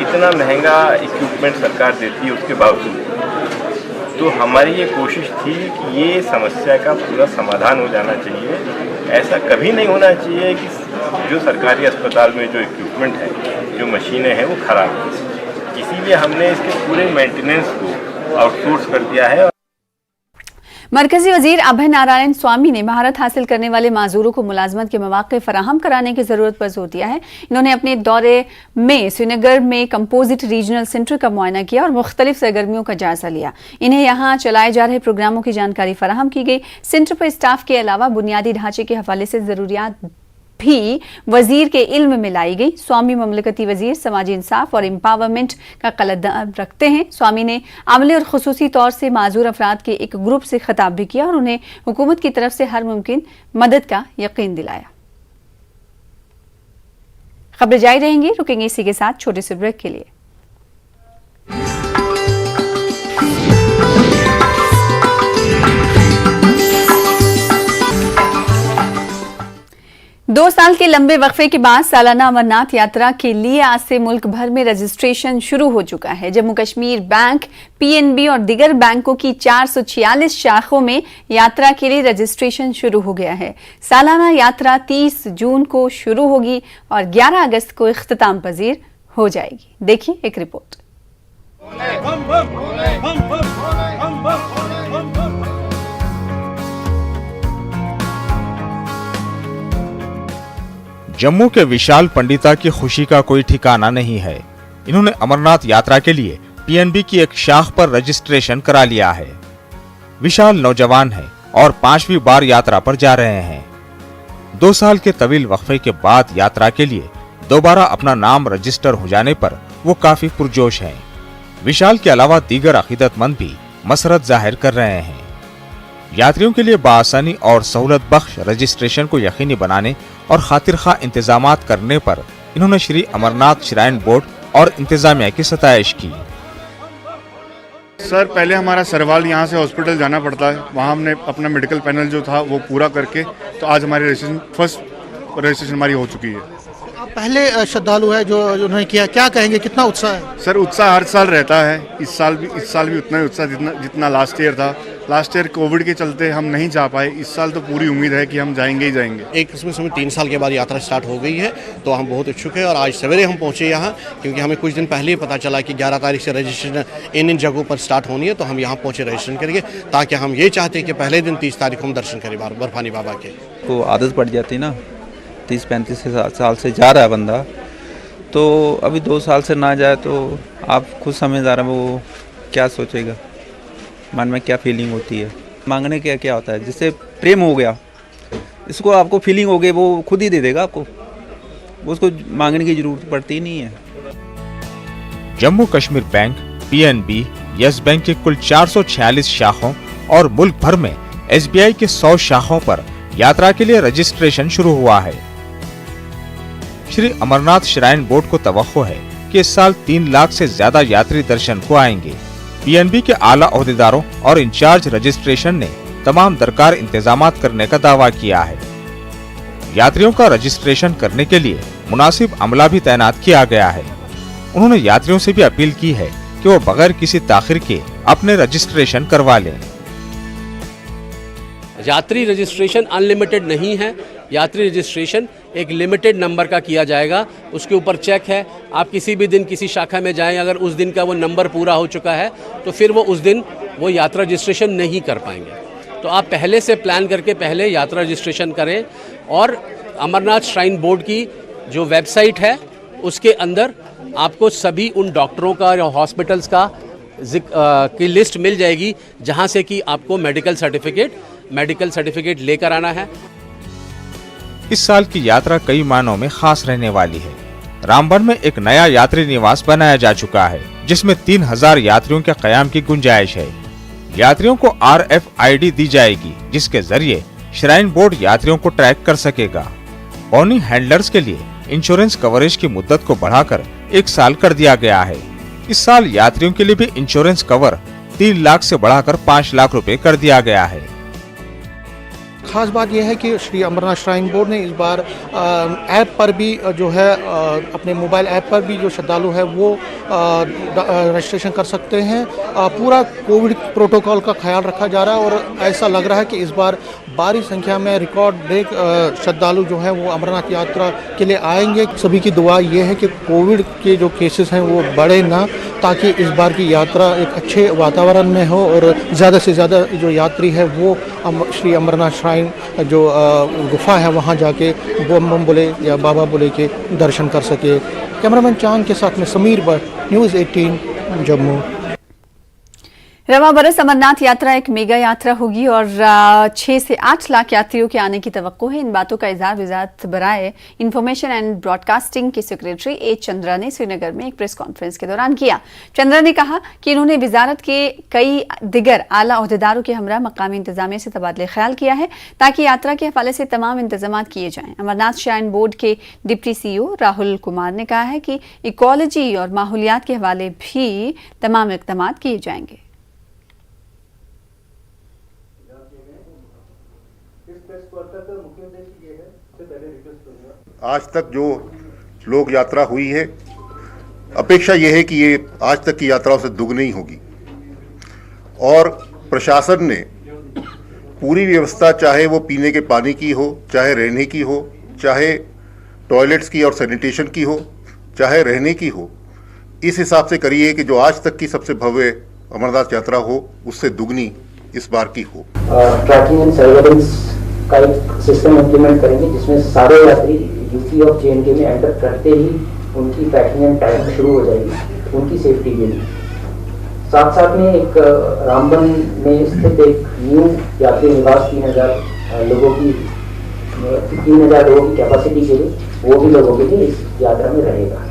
इतना महंगा इक्विपमेंट सरकार देती है उसके बावजूद। तो हमारी ये कोशिश थी कि ये समस्या का पूरा समाधान हो जाना चाहिए। ऐसा कभी नहीं होना चाहिए कि जो सरकारी अस्पताल में जो इक्विपमेंट है, जो मशीनें हैं वो खराब हैं। इसीलिए हमने इसके पूरे मेंटेनेंस को आउटसोर्स कर दिया है। मरकजी वजीर अभय नारायण स्वामी ने महारत हासिल करने वाले माजूरों को मुलाजमत के मौके फराहम कराने की जरूरत पर जोर दिया है। इन्होंने अपने दौरे में श्रीनगर में कंपोजिट रीजनल सेंटर का मुआयना किया और मुख्तलिफ सरगर्मियों का जायजा लिया। इन्हें यहाँ चलाए जा रहे प्रोग्रामों की जानकारी फराहम की गई। सेंटर पर स्टाफ के अलावा बुनियादी ढांचे के हवाले से जरूरियात भी वजीर के इल्म में लाई गई। स्वामी ममलकती वजीर समाजी इंसाफ और एम्पावरमेंट का कलम रखते हैं। स्वामी ने अमले और खुसूसी तौर से माजूर अफराद के एक ग्रुप से खिताब भी किया और उन्हें हुकूमत की तरफ से हर मुमकिन मदद का यकीन दिलाया। खबरें जारी रहेंगी, रुकेंगे इसी के साथ छोटे से ब्रेक के लिए। 2 साल के लंबे वक्फे के बाद सालाना अमरनाथ यात्रा के लिए आज से मुल्क भर में रजिस्ट्रेशन शुरू हो चुका है। जम्मू कश्मीर बैंक, PNB और दिगर बैंकों की 446 शाखों में यात्रा के लिए रजिस्ट्रेशन शुरू हो गया है। सालाना यात्रा 30 जून को शुरू होगी और 11 अगस्त को इख्तिताम पजीर हो जाएगी। देखिए एक रिपोर्ट। जम्मू के विशाल पंडिता की खुशी का कोई ठिकाना नहीं है। इन्होंने अमरनाथ यात्रा के लिए PNB की एक शाख पर रजिस्ट्रेशन करा लिया है। विशाल नौजवान है और 5वीं बार यात्रा पर जा रहे हैं। 2 साल के तवील वक्फे के बाद यात्रा के लिए दोबारा अपना नाम रजिस्टर हो जाने पर वो काफी पुरजोश हैं। विशाल के अलावा दीगर अकीदतमंद भी मसरत जाहिर कर रहे हैं। यात्रियों के लिए बाआसानी और सहूलत बख्श रजिस्ट्रेशन को यकीनी बनाने और खातिर खा इंतजामात करने पर इन्होंने श्री अमरनाथ श्राइन बोर्ड और इंतजामिया की सताइश की। सर, पहले हमारा सरवाल यहाँ से हॉस्पिटल जाना पड़ता है, वहाँ हमने अपना मेडिकल पैनल जो था वो पूरा करके तो आज हमारी फर्स्ट रजिस्ट्रेशन हमारी हो चुकी है। आप पहले श्रद्धालु है जो उन्होंने किया, क्या कहेंगे, कितना उत्साह है? सर, उत्साह हर साल रहता है। इस साल भी उतना ही उत्साह जितना लास्ट ईयर था। लास्ट ईयर कोविड के चलते हम नहीं जा पाए। इस साल तो पूरी उम्मीद है कि हम जाएंगे ही जाएंगे। एक किस्म से 3 साल के बाद यात्रा स्टार्ट हो गई है, तो हम बहुत इच्छुक हैं और आज सवेरे हम पहुंचे यहाँ, क्योंकि हमें कुछ दिन पहले ही पता चला कि 11 तारीख से रजिस्ट्रेशन इन जगहों पर स्टार्ट होनी है, तो हम यहाँ पहुँचे रजिस्ट्रेशन करेंगे, ताकि हम ये चाहते हैं कि पहले दिन 30 तारीख को हम दर्शन करें बर्फानी बाबा के। को आदत पड़ जाती ना, 30-35 साल से जा रहा है बंदा, तो अभी 2 साल से ना जाए तो आप खुद समझदार हैं वो क्या सोचेगा, मन में क्या फीलिंग होती है। मांगने का क्या होता है, जिससे प्रेम हो गया, इसको आपको फीलिंग हो गई वो खुद ही दे देगा आपको। उसको मांगने की जरूरत पड़ती नहीं है। Jammu Kashmir bank, PNB, yes bank की कुल 446 शाखाओं और मुल्क भर में SBI के 100 शाखाओं पर यात्रा के लिए रजिस्ट्रेशन शुरू हुआ है। श्री अमरनाथ श्राइन बोर्ड को तवक्को है कि इस साल 3 लाख से ज्यादा यात्री दर्शन को आएंगे। PNB के आला ओहदेदारों और इंचार्ज रजिस्ट्रेशन ने तमाम दरकार इंतजामात करने का दावा किया है। यात्रियों का रजिस्ट्रेशन करने के लिए मुनासिब अमला भी तैनात किया गया है। उन्होंने यात्रियों से भी अपील की है कि वो बगैर किसी ताखिर के अपने रजिस्ट्रेशन करवा लें। यात्री रजिस्ट्रेशन अनलिमिटेड नहीं है। यात्री रजिस्ट्रेशन एक लिमिटेड नंबर का किया जाएगा, उसके ऊपर चेक है। आप किसी भी दिन किसी शाखा में जाएं, अगर उस दिन का वो नंबर पूरा हो चुका है तो फिर वो उस दिन वो यात्रा रजिस्ट्रेशन नहीं कर पाएंगे। तो आप पहले से प्लान करके पहले यात्रा रजिस्ट्रेशन करें। और अमरनाथ श्राइन बोर्ड की जो वेबसाइट है उसके अंदर आपको सभी उन डॉक्टरों का या हॉस्पिटल्स का की लिस्ट मिल जाएगी जहां से कि आपको मेडिकल सर्टिफिकेट लेकर आना है। इस साल की यात्रा कई मायनों में खास रहने वाली है। रामबन में एक नया यात्री निवास बनाया जा चुका है जिसमें 3000 यात्रियों के कयाम की गुंजाइश है। यात्रियों को RFID दी जाएगी जिसके जरिए श्राइन बोर्ड यात्रियों को ट्रैक कर सकेगा। पॉनी हैंडलर्स के लिए इंश्योरेंस कवरेज की मुद्दत को बढ़ाकर 1 साल कर दिया गया है। इस साल यात्रियों के लिए भी इंश्योरेंस कवर 3 लाख से बढ़ाकर 5 लाख रुपए कर दिया गया है। खास बात यह है कि श्री अमरनाथ श्राइन बोर्ड ने इस बार ऐप पर भी जो है अपने मोबाइल ऐप पर भी जो श्रद्धालु है वो रजिस्ट्रेशन कर सकते हैं। पूरा कोविड प्रोटोकॉल का ख्याल रखा जा रहा है और ऐसा लग रहा है कि इस बार भारी संख्या में रिकॉर्ड ब्रेक श्रद्धालु जो हैं वो अमरनाथ यात्रा के लिए आएंगे। सभी की दुआ ये है कि कोविड के जो केसेस हैं वो बढ़े ना, ताकि इस बार की यात्रा एक अच्छे वातावरण में हो और ज़्यादा से ज़्यादा जो यात्री है वो श्री अमरनाथ श्राइन जो गुफा है वहाँ जाके बम बम बोले या बाबा बोले के दर्शन कर सके। कैमरामैन चांद के साथ में समीर भट्ट, न्यूज़ 18 जम्मू। रवा बरस अमरनाथ यात्रा एक मेगा यात्रा होगी और 6 से 8 लाख यात्रियों के आने की तवक्को है। इन बातों का इज़हार वज़ारत बराए इंफॉर्मेशन एंड ब्रॉडकास्टिंग के सेक्रेटरी ए चंद्रा ने श्रीनगर में एक प्रेस कॉन्फ्रेंस के दौरान किया। चंद्रा ने कहा कि इन्होंने वजारत के कई दिगर आला ओहदेदारों के हमरा मकामी इंतजामिया से तबादले ख्याल किया है ताकि यात्रा के हवाले से तमाम इंतजाम किए जाएं। अमरनाथ श्राइन बोर्ड के डिप्टी CEO राहुल कुमार ने कहा है कि इकोलॉजी और माहौलियात के हवाले भी तमाम इक़दाम किए जाएंगे। आज तक जो लोग यात्रा हुई है, अपेक्षा यह है कि ये आज तक की यात्राओं से दुगनी होगी और प्रशासन ने पूरी व्यवस्था, चाहे वो पीने के पानी की हो, चाहे रहने की हो, चाहे टॉयलेट्स की और सैनिटेशन की हो, चाहे रहने की हो, इस हिसाब से करी है कि जो आज तक की सबसे भव्य अमरनाथ यात्रा हो उससे दुगनी इस बार की हो। ट्रैकिंग एंड सर्वेलेंस का एक सिस्टम इम्प्लीमेंट करेंगे जिसमें सारे यात्री यूपी और JNK में एंटर करते ही उनकी ट्रैकिंग एंड टाइम शुरू हो जाएगी उनकी सेफ्टी के लिए। साथ साथ में एक रामबन में स्थित एक न्यू यात्री निवास 3000 लोगों की कैपेसिटी के लिए, वो भी लोगों के लिए इस यात्रा में रहेगा।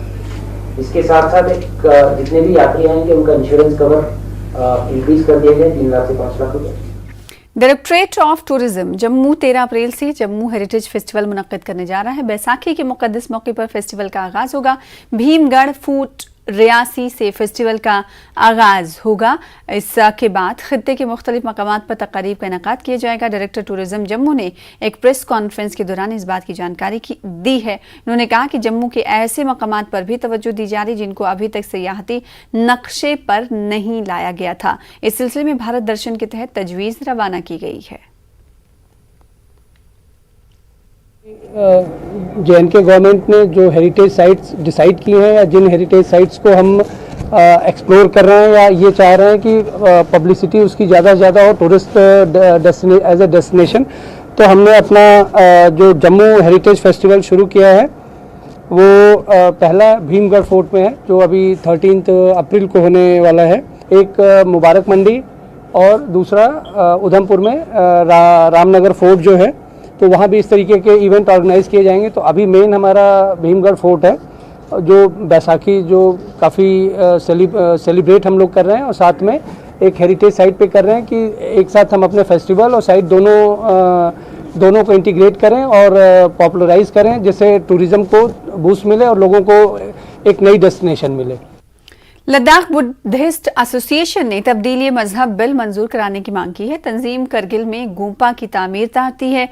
इसके साथ साथ एक जितने भी यात्री आएंगे उनका इंश्योरेंस कवर इंक्रीज कर दिया गया 3 लाख से 5 लाख रुपये। डायरेक्टरेट ऑफ टूरिज्म जम्मू 13 अप्रैल से जम्मू हेरिटेज फेस्टिवल मुनक्किद करने जा रहा है। बैसाखी के मुकद्दस मौके पर फेस्टिवल का आगाज होगा। भीमगढ़ फूट रियासी से फेस्टिवल का आगाज होगा। इसके बाद खित्ते के मुख्तलिफ मकामात पर तकारीब का इनेकाद किया जाएगा। डायरेक्टर टूरिज्म जम्मू ने एक प्रेस कॉन्फ्रेंस के दौरान इस बात की जानकारी दी है। उन्होंने कहा कि जम्मू के ऐसे मकामात पर भी तवज्जो दी जा रही जिनको अभी तक सियाहती नक्शे पर नहीं लाया गया था। इस सिलसिले में भारत दर्शन के तहत तजवीज़ रवाना की गई है। JNK गवर्नमेंट ने जो हेरिटेज साइट्स डिसाइड की हैं या जिन हेरिटेज साइट्स को हम एक्सप्लोर कर रहे हैं या ये चाह रहे हैं कि पब्लिसिटी उसकी ज़्यादा से ज़्यादा हो टूरिस्ट एज ए डेस्टिनेशन, तो हमने अपना जो जम्मू हेरिटेज फेस्टिवल शुरू किया है वो पहला भीमगढ़ फोर्ट में है जो अभी 13 अप्रैल को होने वाला है। एक मुबारक मंडी और दूसरा उधमपुर में रामनगर फोर्ट जो है। तो तो वहाँ भी इस तरीके के इवेंट ऑर्गेनाइज किए जाएंगे। तो अभी मेन हमारा भीमगढ़ फोर्ट है जो बैसाखी जो काफ़ी सेलिब्रेट हम लोग कर रहे हैं, और साथ में एक हेरिटेज साइट पे कर रहे हैं कि एक साथ हम अपने फेस्टिवल और साइट दोनों को इंटीग्रेट करें और पॉपुलराइज करें, जिससे टूरिज़्म को बूस्ट मिले और लोगों को एक नई डेस्टिनेशन मिले। लद्दाख बुद्धिस्ट एसोसिएशन ने तब्दीली मजहब बिल मंजूर कराने की मांग की है। तंजीम करगिल में गोंपा की तामीर चाहती है।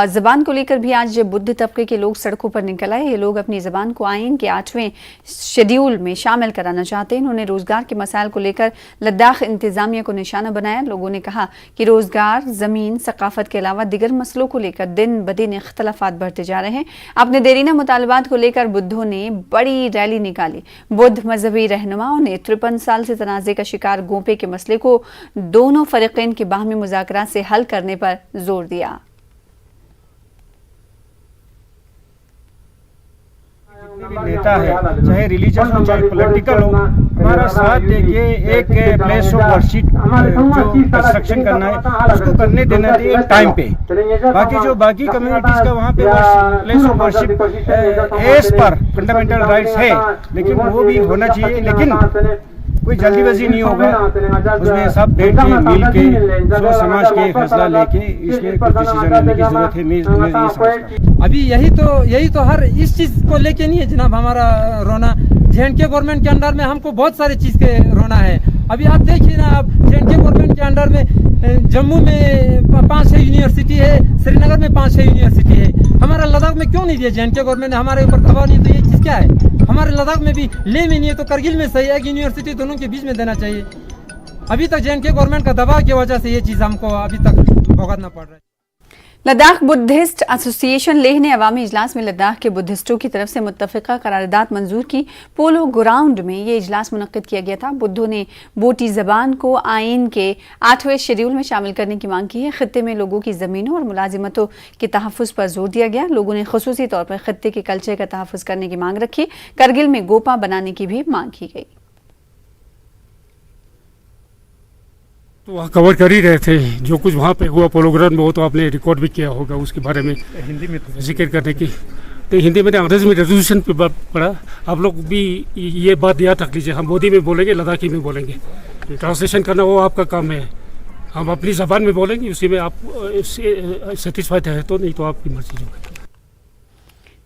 जबान को लेकर भी आज बुद्ध तबके के लोग सड़कों पर निकल आए। ये लोग अपनी जबान को आइन के 8वें शेड्यूल में शामिल कराना चाहते हैं। इन्होंने रोजगार के मसाइल को लेकर लद्दाख इंतजामिया को निशाना बनाया। लोगों ने कहा कि रोजगार, जमीन, सकाफत के अलावा दिगर मसलों को लेकर दिन ब दिन इख्तलाफात बढ़ते जा रहे हैं। अपने देरीना मुतालबात को लेकर बुद्धों ने बड़ी रैली निकाली। बुद्ध मजहबी रहनुमा ने 53 साल से तनाज़े का शिकार गोंपे के मसले को दोनों फरीक़ैन के बाहमी मुज़ाकरात से हल करने पर जोर दिया। नेता है, चाहे रिलीजियस हो चाहे पॉलिटिकल हो, हमारा साथ देके एक प्लेस ऑफ वर्शिप जो कंस्ट्रक्शन करना है उसको करने देना चाहिए टाइम पे। बाकी कम्युनिटीज का वहाँ पे place of worship as per fundamental rights है, लेकिन वो भी होना चाहिए। लेकिन कोई जल्दीबाजी नहीं होगा, उसमें सब बैठ के मिल के सोच समझ के फैसला लेके इसमें कुछ डिसीजन लेने की जरूरत है। मैं ये समझता। अभी यही तो हर इस चीज को लेके नहीं है जनाब हमारा रोना। जेएनके गवर्नमेंट के अंडर में हमको बहुत सारी चीज के रोना है। अभी आप देखिए ना, आप जेएनके गवर्नमेंट के अंडर में जम्मू में 5-6 यूनिवर्सिटी है, श्रीनगर में 5-6 यूनिवर्सिटी है। हमारा लद्दाख में क्यों नहीं दिया जेएनके गवर्नमेंट ने? हमारे ऊपर दबाव नहीं, तो ये चीज क्या है? हमारे लद्दाख में भी ले में नहीं है तो करगिल में सही है, एक यूनिवर्सिटी दोनों के बीच में देना चाहिए। अभी तक जेएनके गवर्नमेंट का दबाव की वजह से ये चीज हमको अभी तक भुगतना पड़ रहा है। लद्दाख बुद्धिस्ट एसोसिएशन लेह ने अवामी इजलास में लद्दाख के बुद्धिस्टों की तरफ से मुत्तफ़िका करारदाद मंजूर की। पोलो ग्राउंड में ये इजलास मुनक्किद किया गया था। बुद्धों ने बोटी ज़बान को आइन के 8वें शेड्यूल में शामिल करने की मांग की है। खित्ते में लोगों की ज़मीनों और मुलाजिमतों के तहफ़्फ़ुज़ पर जोर दिया गया। लोगों ने ख़ुसूसी तौर पर खित्ते के कल्चर का तहफ़्फ़ुज़ करने की मांग रखी। करगिल में गोपा बनाने की भी मांग की गई। तो वहाँ कवर कर ही रहे थे जो कुछ वहाँ पे हुआ पोलो ग्राउंड में, वो तो आपने रिकॉर्ड भी किया होगा उसके बारे में हिंदी में जिक्र करने की। तो हिंदी में अंग्रेजी में रेजोल्यूशन पे पढ़ा। आप लोग भी ये बात याद रख लीजिए, हम मोदी में बोलेंगे, लद्दाखी में बोलेंगे। ट्रांसलेशन करना वो आपका काम है। हम अपनी ज़बान में बोलेंगे, उसी में आप सेटिस्फाइड है तो, नहीं तो आपकी मर्जी जो है।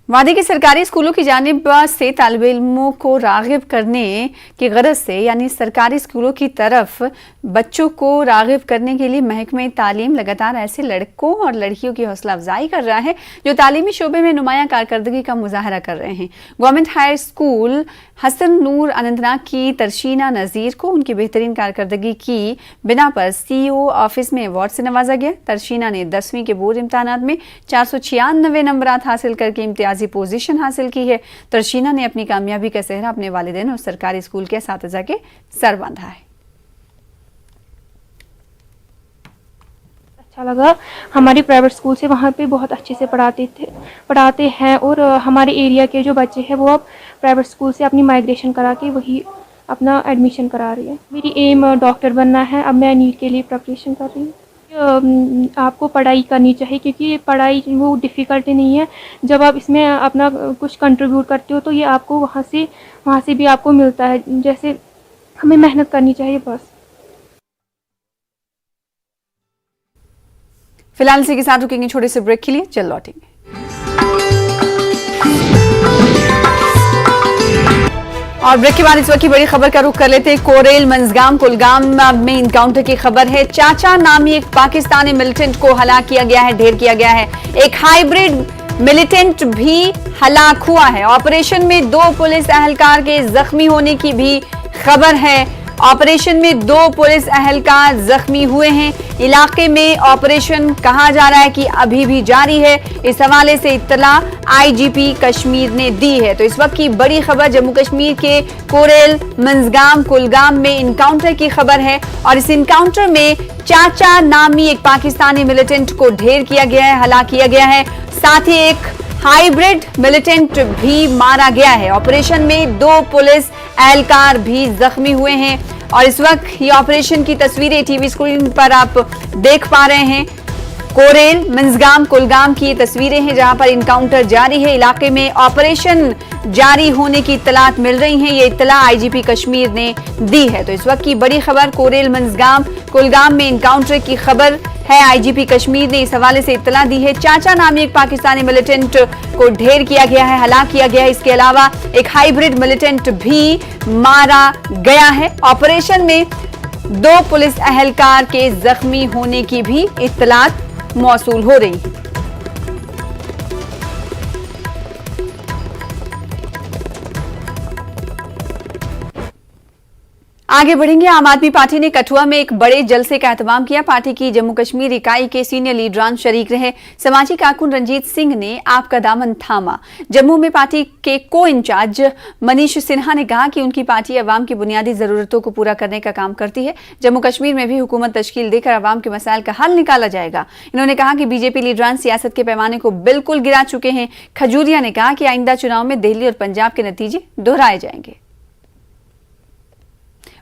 वादी के सरकारी स्कूलों की जानिब से तालिब इल्मों को राग़िब करने की गरज से, यानी सरकारी स्कूलों की तरफ बच्चों को राग़िब करने के लिए महकमे तालीम लगातार ऐसे लड़कों और लड़कियों की हौसला अफजाई कर रहा है जो तालीमी शोबे में नुमाया कारकर्दगी का मुजाहरा कर रहे हैं। गवर्नमेंट हाई स्कूल हसन नूर अनंतनाग की तरशीना नज़ीर को उनकी बेहतरीन कारकर्दगी की बिना पर CEO ऑफिस में अवार्ड से नवाजा गया। तरशीना ने 10वीं के बोर्ड इम्तहानात में 496 नंबरात हासिल करके इम्तियाजी पोजीशन हासिल की है। तरशीना ने अपनी कामयाबी का सेहरा अपने वालिदैन और सरकारी स्कूल के असातिज़ा के सर बांधा है। अच्छा लगा, हमारी प्राइवेट स्कूल से वहाँ पे बहुत अच्छे से पढ़ाते हैं और हमारे एरिया के जो बच्चे हैं वो अब प्राइवेट स्कूल से अपनी माइग्रेशन करा के वही अपना एडमिशन करा रही है। मेरी एम डॉक्टर बनना है। अब मैं नीट के लिए प्रिपरेशन कर रही हूँ। आपको पढ़ाई करनी चाहिए क्योंकि पढ़ाई वो डिफ़िकल्टी नहीं है। जब आप इसमें अपना कुछ कंट्रीब्यूट करते हो तो ये आपको वहाँ से भी आपको मिलता है। जैसे हमें मेहनत करनी चाहिए बस। फिलहाल इसी के साथ रुकेंगे छोटे से ब्रेक के लिए, चल लौटेंगे। और ब्रेक के बाद इस वक्त की बड़ी खबर का रुख कर लेते हैं। कोरेल मंजगाम कुलगाम में इनकाउंटर की खबर है। चाचा नामी एक पाकिस्तानी मिलिटेंट को हलाक किया गया है, ढेर किया गया है। एक हाइब्रिड मिलिटेंट भी हलाक हुआ है। ऑपरेशन में 2 पुलिस एहलकार के जख्मी होने की भी खबर है। ऑपरेशन में 2 पुलिस एहलकार जख्मी हुए हैं। इलाके में ऑपरेशन कहा जा रहा है कि अभी भी जारी है। इस हवाले से इत्तला IGP कश्मीर ने दी है। तो इस वक्त की बड़ी खबर जम्मू कश्मीर के कोरेल मंजगाम कुलगाम में इनकाउंटर की खबर है और इस इनकाउंटर में चाचा नामी एक पाकिस्तानी मिलिटेंट को ढेर किया गया है, हलाक किया गया है। साथ ही एक हाइब्रिड मिलिटेंट भी मारा गया है। ऑपरेशन में 2 पुलिस एहलकार भी जख्मी हुए हैं और इस वक्त ये ऑपरेशन की तस्वीरें टीवी स्क्रीन पर आप देख पा रहे हैं। कोरेल, मंजगाम, कुलगाम की तस्वीरें हैं जहां पर इनकाउंटर जारी है। इलाके में ऑपरेशन जारी होने की इत्तलात मिल रही हैं। ये इत्तला आईजीपी कश्मीर ने दी है। तो इस वक्त की बड़ी खबर, कोरेल, मंजगाम, कुलगाम में इनकाउंटर की खबर है। आईजीपी कश्मीर ने इस हवाले से इत्तला दी है। चाचा नामी एक पाकिस्तानी मिलिटेंट को ढेर किया गया है, हलाक किया गया है। इसके अलावा एक हाइब्रिड मिलिटेंट भी मारा गया है। ऑपरेशन में 2 पुलिस अहलकार के जख्मी होने की भी इत्तलात मौसूल हो रही है। आगे बढ़ेंगे। आम आदमी पार्टी ने कठुआ में एक बड़े जलसे का एहतमाम किया। पार्टी की जम्मू कश्मीर इकाई के सीनियर लीडरान शरीक रहे। समाजी कारकुन रंजीत सिंह ने आपका दामन थामा। जम्मू में पार्टी के को इंचार्ज मनीष सिन्हा ने कहा कि उनकी पार्टी अवाम की बुनियादी जरूरतों को पूरा करने का काम करती है। जम्मू कश्मीर में भी हुकूमत तश्कील देकर अवाम के मसाइल का हल निकाला जाएगा। इन्होंने कहा कि बीजेपी लीडरान सियासत के पैमाने को बिल्कुल गिरा चुके हैं। खजूरिया ने कहा कि आइंदा चुनाव में दिल्ली और पंजाब के नतीजे दोहराए जाएंगे।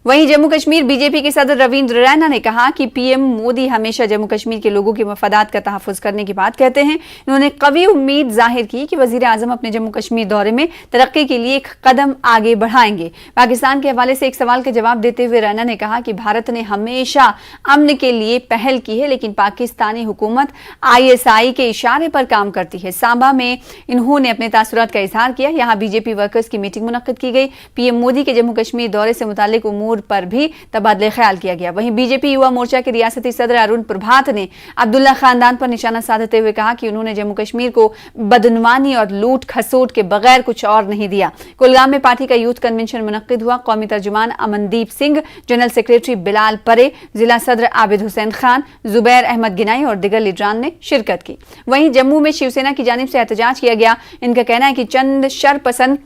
वहीं जम्मू कश्मीर बीजेपी के सदर रविंद्र रैना ने कहा कि पीएम मोदी हमेशा जम्मू कश्मीर के लोगों के मफादात का तहफ़्फ़ुज़ करने की बात कहते हैं। उन्होंने कवी उम्मीद जाहिर की कि वज़ीर आज़म अपने जम्मू कश्मीर दौरे में तरक्की के लिए एक कदम आगे बढ़ाएंगे। पाकिस्तान के हवाले से एक सवाल का जवाब देते हुए रैना ने कहा कि भारत ने हमेशा अमन के लिए पहल की है, लेकिन पाकिस्तानी हुकूमत ISI के इशारे पर काम करती है। सांबा में इन्होंने अपने तासुरात का इजहार किया। यहाँ बीजेपी वर्कर्स की मीटिंग मुनक्किद की गई। पीएम मोदी के जम्मू कश्मीर दौरे से मुताल्लिक उमूर पर भी तबादले ख्याल किया गया। वहीं बीजेपी युवा मोर्चा के रियासती सदर अरुण प्रभात ने अब्दुल्ला खानदान पर निशाना साधते हुए कहा कि उन्होंने जम्मू कश्मीर को बदनुमानी और लूट खसोट के बगैर कुछ और नहीं दिया। कुलगाम में पार्टी का यूथ कन्वेंशन मुनक्किद हुआ। कौमी तर्जुमान अमनदीप सिंह, जनरल सेक्रेटरी बिलाल परे, जिला सदर आबिद हुसैन खान, जुबैर अहमद गिनाई और दिगर लीडरान ने शिरकत की। वहीं जम्मू में शिवसेना की जानिब से एहतजाज किया गया। इनका कहना है कि चंद शरपसंद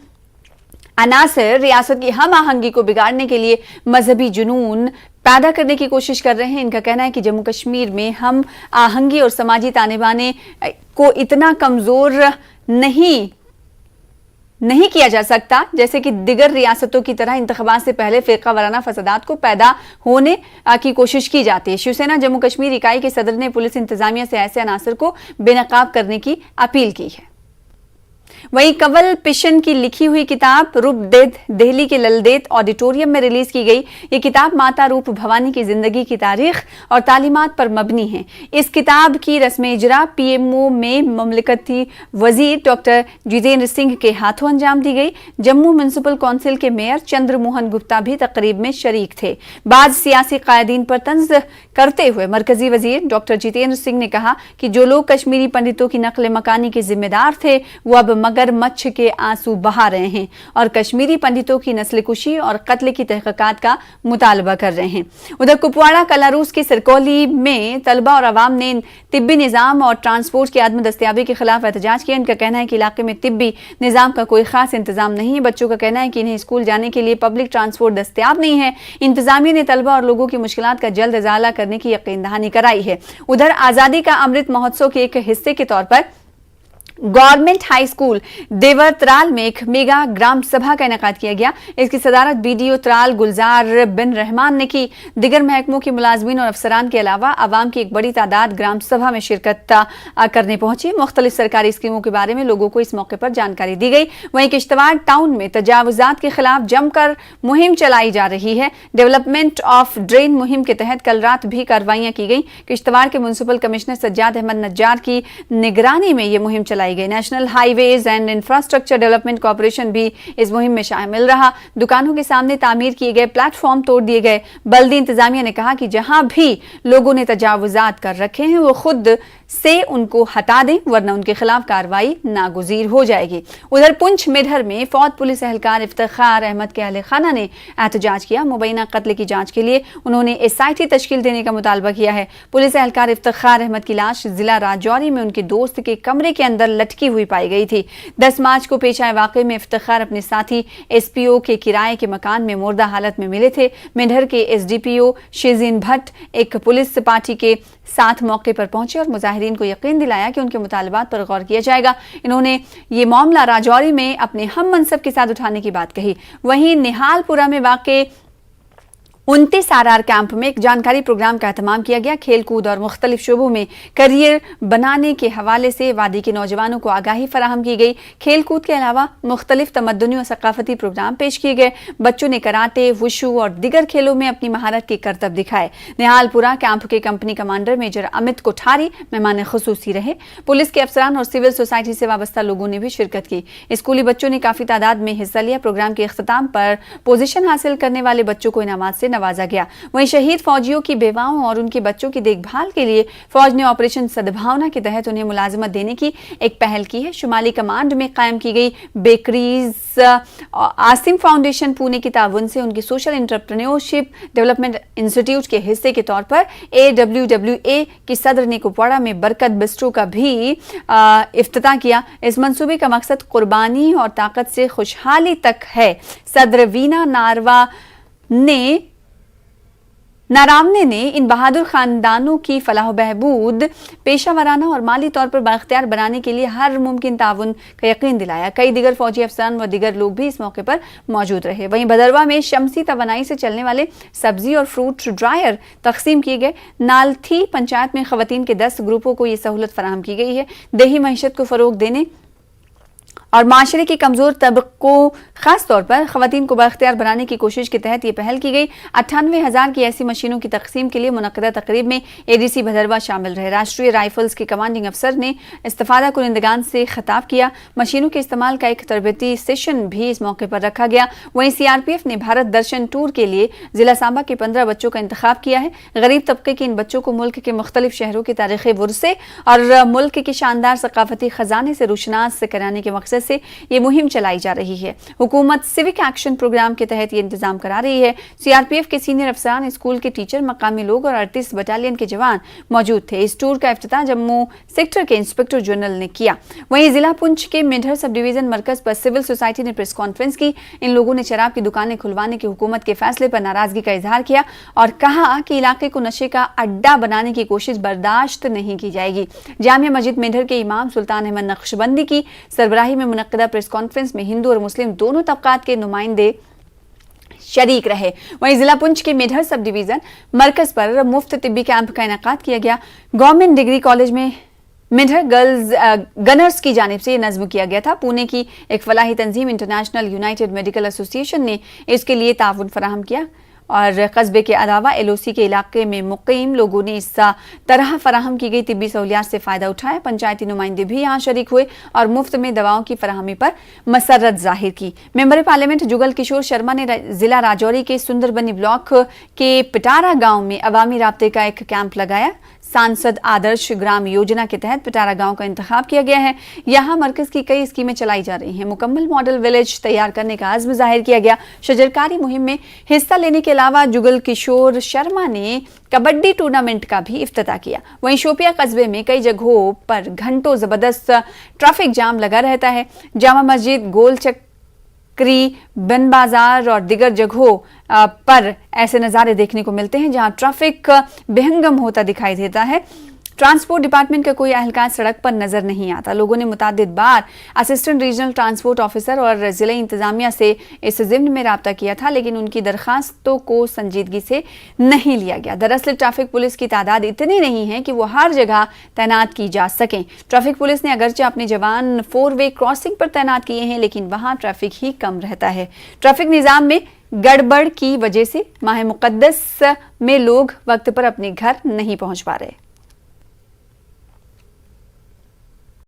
अनासर रियासत की हम आहंगी को बिगाड़ने के लिए मजहबी जुनून पैदा करने की कोशिश कर रहे हैं। इनका कहना है कि जम्मू कश्मीर में हम आहंगी और समाजी ताने बाने को इतना कमजोर नहीं किया जा सकता जैसे कि दिगर रियासतों की तरह इंतखाबात से पहले फिरका वाराना फसादात को पैदा होने की कोशिश की जाती है। शिवसेना जम्मू कश्मीर इकाई के सदर ने पुलिस इंतजामिया से ऐसे अनासर को बेनकाब करने की अपील की है। वहीं कंवल पिशन की लिखी हुई किताब रूप देद दिल्ली के ललदेत ऑडिटोरियम में रिलीज की गई। ये किताब माता रूप भवानी की जिंदगी की तारीख और तालीमात पर मबनी है। इस किताब की रस्म इजरा PMO में ममलिकती वजीर डॉक्टर जितेंद्र सिंह के हाथों अंजाम दी गई। जम्मू म्युनिसिपल काउंसिल के मेयर चंद्र मोहन गुप्ता भी तकरीब में शरीक थे। बाज सियासी कायदीन पर तंज करते हुए मरकजी वजीर डॉक्टर जितेंद्र सिंह ने कहा कि जो लोग कश्मीरी पंडितों की नकल मकानी के जिम्मेदार थे वो अब मगरमच्छ के आंसू बहा रहे हैं और कश्मीरी पंडितों की नस्लकुशी और कत्ल की तहकीकात का मुतालबा कर रहे हैं। उधर कुपवाड़ा कलारूस की सरकौली में तलबा और अवाम ने तिब्बी निज़ाम और ट्रांसपोर्ट की आदम दस्तियाबी के खिलाफ एहतजाज किया। इनका कहना है कि इलाके में तिब्बी निज़ाम का कोई खास इंतजाम नहीं है। बच्चों का कहना है कि इन्हें स्कूल जाने के लिए पब्लिक ट्रांसपोर्ट दस्तियाब नहीं है। इंतजामिया ने तलबा और लोगों की मुश्किलात का जल्द इजाला करने की यकीन दहानी कराई है। उधर आज़ादी का अमृत महोत्सव के एक हिस्से के तौर पर गवर्नमेंट हाई स्कूल देवर त्राल में एक मेगा ग्राम सभा का इनेकाद किया गया। इसकी सदारत BDO त्राल गुलजार बिन रहमान ने की। दिगर महकमों के मुलाजमीन और अफसरान के अलावा आवाम की एक बड़ी तादाद ग्राम सभा में शिरकत करने पहुंची। मुख्तलिफ सरकारी स्कीमों के बारे में लोगों को इस मौके पर जानकारी दी गई। वहीं किश्तवाड़ टाउन में तजावुजात के खिलाफ जमकर मुहिम चलाई जा रही है। डेवलपमेंट ऑफ ड्रेन मुहिम के तहत कल रात भी कार्रवाइयां की गई। किश्तवाड़ के म्युनिसिपल कमिश्नर सज्जाद अहमद नज्जार की निगरानी में यह मुहिम चलाई गई। National highways and infrastructure development corporation भी इस मुहिम में शामिल रहा। दुकानों के सामने तामीर किए गए प्लेटफॉर्म तोड़ दिए गए। बल्दी इंतजामिया ने कहा कि जहां भी लोगों ने तजावुजात कर रखे हैं वो खुद से उनको हटा दें वरना उनके खिलाफ कार्रवाई नागुजीर हो जाएगी। उधर पुंछ मेढर में फौत पुलिस एहलकार इफ्तिखार अहमद के अहले खाना ने एहतजाज किया। मुबैना कत्ल की जांच के लिए उन्होंने SIT तश्कील देने का मुतालबा किया है। पुलिस एहलकार इफ्तिखार अहमद की लाश जिला राजौरी में उनके दोस्त के कमरे के अंदर लटकी हुई पाई गई थी। 10 मार्च को पेश आए वाकये में इफ्तिखार अपने साथी SPO के किराए के मकान में मुर्दा हालत में मिले थे। मेढर के SDPO शेजीन भट्ट एक पुलिस पार्टी के साथ मौके पर पहुंचे और मुजाहिरीन को यकीन दिलाया कि उनके मुतालबात पर गौर किया जाएगा। इन्होंने ये मामला राजौरी में अपने हम मनसब के साथ उठाने की बात कही। वहीं निहालपुरा में वाक़े 29 RR कैंप में एक जानकारी प्रोग्राम का एहतमाम किया गया। खेलकूद और मुख्तलिफ शोबों में करियर बनाने के हवाले से वादी के नौजवानों को आगाही फराहम की गई। खेलकूद के अलावा मुख्तलिफ तमद्दुनी और सकाफती प्रोग्राम पेश किए गए। बच्चों ने कराटे, वुशु और दिगर खेलों में अपनी महारत के करतब दिखाए। निहालपुरा कैंप के company commander major Amit Kothari मेहमान खुसूसी रहे। पुलिस के अफसरान और सिविल सोसाइटी से वाबस्ता लोगों ने भी शिरकत की। स्कूली बच्चों ने काफी तादाद में हिस्सा लिया। प्रोग्राम के इख्तिताम पर पोजीशन हासिल करने वाले बच्चों को इनामात से नवाजा गया। वहीं शहीद फौजियों की बेवाओं और उनके बच्चों की देखभाल के लिए फौज ने ऑपरेशन सद्भावना के तहत उन्हें मुलाजिमत देने की एक पहल की है। शुमाली कमांड में कायम की गई बेकरीज आसिम फाउंडेशन पुणे की ताउन से उनकी सोशल एंटरप्रेन्योरशिप डेवलपमेंट इंस्टीट्यूट के हिस्से के तौर पर AWWA की सदर ने कुपवाड़ा में बरकत बिस्ट्रो का भी इफ्तिताह किया। इस मंसूबे का मकसद कुर्बानी और ताकत से खुशहाली तक है। सदर वीना नारावने ने इन बहादुर खानदानों की फलाह बहबूद, पेशावराना और माली तौर पर बाख्तियार बनाने के लिए हर मुमकिन ताउन का यकीन दिलाया। कई दिगर फौजी अफसरान व दिगर लोग भी इस मौके पर मौजूद रहे। वहीं भदरवा में शमसी तवानाई से चलने वाले सब्जी और फ्रूट ड्रायर तकसीम किए गए। नालथी पंचायत में खवातीन के 10 ग्रुपों को ये सहूलत फराहम की गई है। देही मईशत को फरोग देने और माशरे के कमजोर तबकों खास तौर पर खवातीन को बाख्तियार बनाने की कोशिश के तहत ये पहल की गई। 98,000 की ऐसी मशीनों की तकसीम के लिए मुनक्कदा तकरीब में ADC भदरवा शामिल रहे। राष्ट्रीय राइफल्स के कमांडिंग अफसर ने इस्तिफादा कुनिंदगान से खिताब किया। मशीनों के इस्तेमाल का एक तरबती सेशन भी इस मौके पर रखा गया। वहीं CRPF ने भारत दर्शन टूर के लिए जिला सांबा के 15 बच्चों का इंतखाब किया है। गरीब तबके के इन बच्चों को मुल्क के मुख्तलिफ शहरों के तारीखी वुरसे और मुल्क के शानदार सकाफती खजाने से रुशनास कराने के मकसद से ये मुहिम चलाई जा रही है। हुकूमत सिविक एक्शन प्रोग्राम के तहत ये इंतजाम करा रही है। CRPF के सीनियर अफसरान, स्कूल के टीचर, मकामी लोग और 38 बटालियन के जवान मौजूद थे। इस टूर का इफ्तिताह जम्मू सेक्टर के इंस्पेक्टर जनरल ने किया। वहीं जिला पुंछ के मेढर सब डिवीजन मरकज पर सिविल सोसाइटी ने प्रेस कॉन्फ्रेंस की। इन लोगों ने शराब की दुकानें खुलवाने की हुकूमत के फैसले पर नाराजगी का इजहार किया और कहा कि इलाके को नशे का अड्डा बनाने की कोशिश बर्दाश्त नहीं की जाएगी। जामिया मस्जिद मेढर के इमाम सुल्तान अहमद नक्शबंदी की सरबराही में मुनक्कदा प्रेस कॉन्फ्रेंस में हिंदू और मुस्लिम दोनों तबकात के नुमाइंदे शरीक रहे। वहीं जिला पुंछ के मेढर सब डिवीजन मरकज पर मुफ्त तिब्बी कैंप का इनेकाद किया गया। गवर्नमेंट डिग्री कॉलेज में मेढर गर्ल्स गनर्स की जानिब से नज़्म किया गया था। पुणे की एक फलाही तंजीम इंटरनेशनल यूनाइटेड मेडिकल एसोसिएशन ने इसके लिए ताउन फराहम किया और कस्बे के अलावा LOC के इलाके में मुकीम लोगों ने इस तरह फराहम की गई तिब्बी सहूलियात से फ़ायदा उठाया। पंचायती नुमाइंदे भी यहाँ शरीक हुए और मुफ्त में दवाओं की फराहमी पर मसरत जाहिर की। मेंबर पार्लियामेंट जुगल किशोर शर्मा ने जिला राजौरी के सुंदरबनी ब्लॉक के पिटारा गाँव में अवामी राब्ते का एक कैंप लगाया। सांसद आदर्श ग्राम योजना के तहत पिटारा गांव का इंतखाब किया गया है। यहाँ मरकज की कई स्कीमें चलाई जा रही हैं। मुकम्मल मॉडल विलेज तैयार करने का आज़्म जाहिर किया गया। शजरकारी मुहिम में हिस्सा लेने के अलावा जुगल किशोर शर्मा ने कबड्डी टूर्नामेंट का भी इफ्तिताह किया। वहीं शोपिया कस्बे में कई जगहों पर घंटों जबरदस्त ट्रैफिक जाम लगा रहता है। जामा मस्जिद, गोल बिन बाजार और दिगर जगहों पर ऐसे नज़ारे देखने को मिलते हैं जहां ट्रैफिक बेहंगम होता दिखाई देता है। ट्रांसपोर्ट डिपार्टमेंट का कोई अहलकार सड़क पर नजर नहीं आता। लोगों ने मुतादिद बार असिस्टेंट रीजनल ट्रांसपोर्ट ऑफिसर और जिले इंतजामिया से इस ज़िम्न में राब्ता किया था, लेकिन उनकी दरखास्तों को संजीदगी से नहीं लिया गया। दरअसल ट्रैफिक पुलिस की तादाद इतनी नहीं है कि वो हर जगह तैनात की जा सकें। ट्रैफिक पुलिस ने अगरचे अपने जवान 4-वे क्रॉसिंग पर तैनात किए हैं, लेकिन वहाँ ट्रैफिक ही कम रहता है। ट्रैफिक निज़ाम में गड़बड़ की वजह से माह मुक़द्दस में लोग वक्त पर अपने घर नहीं पहुँच पा रहे।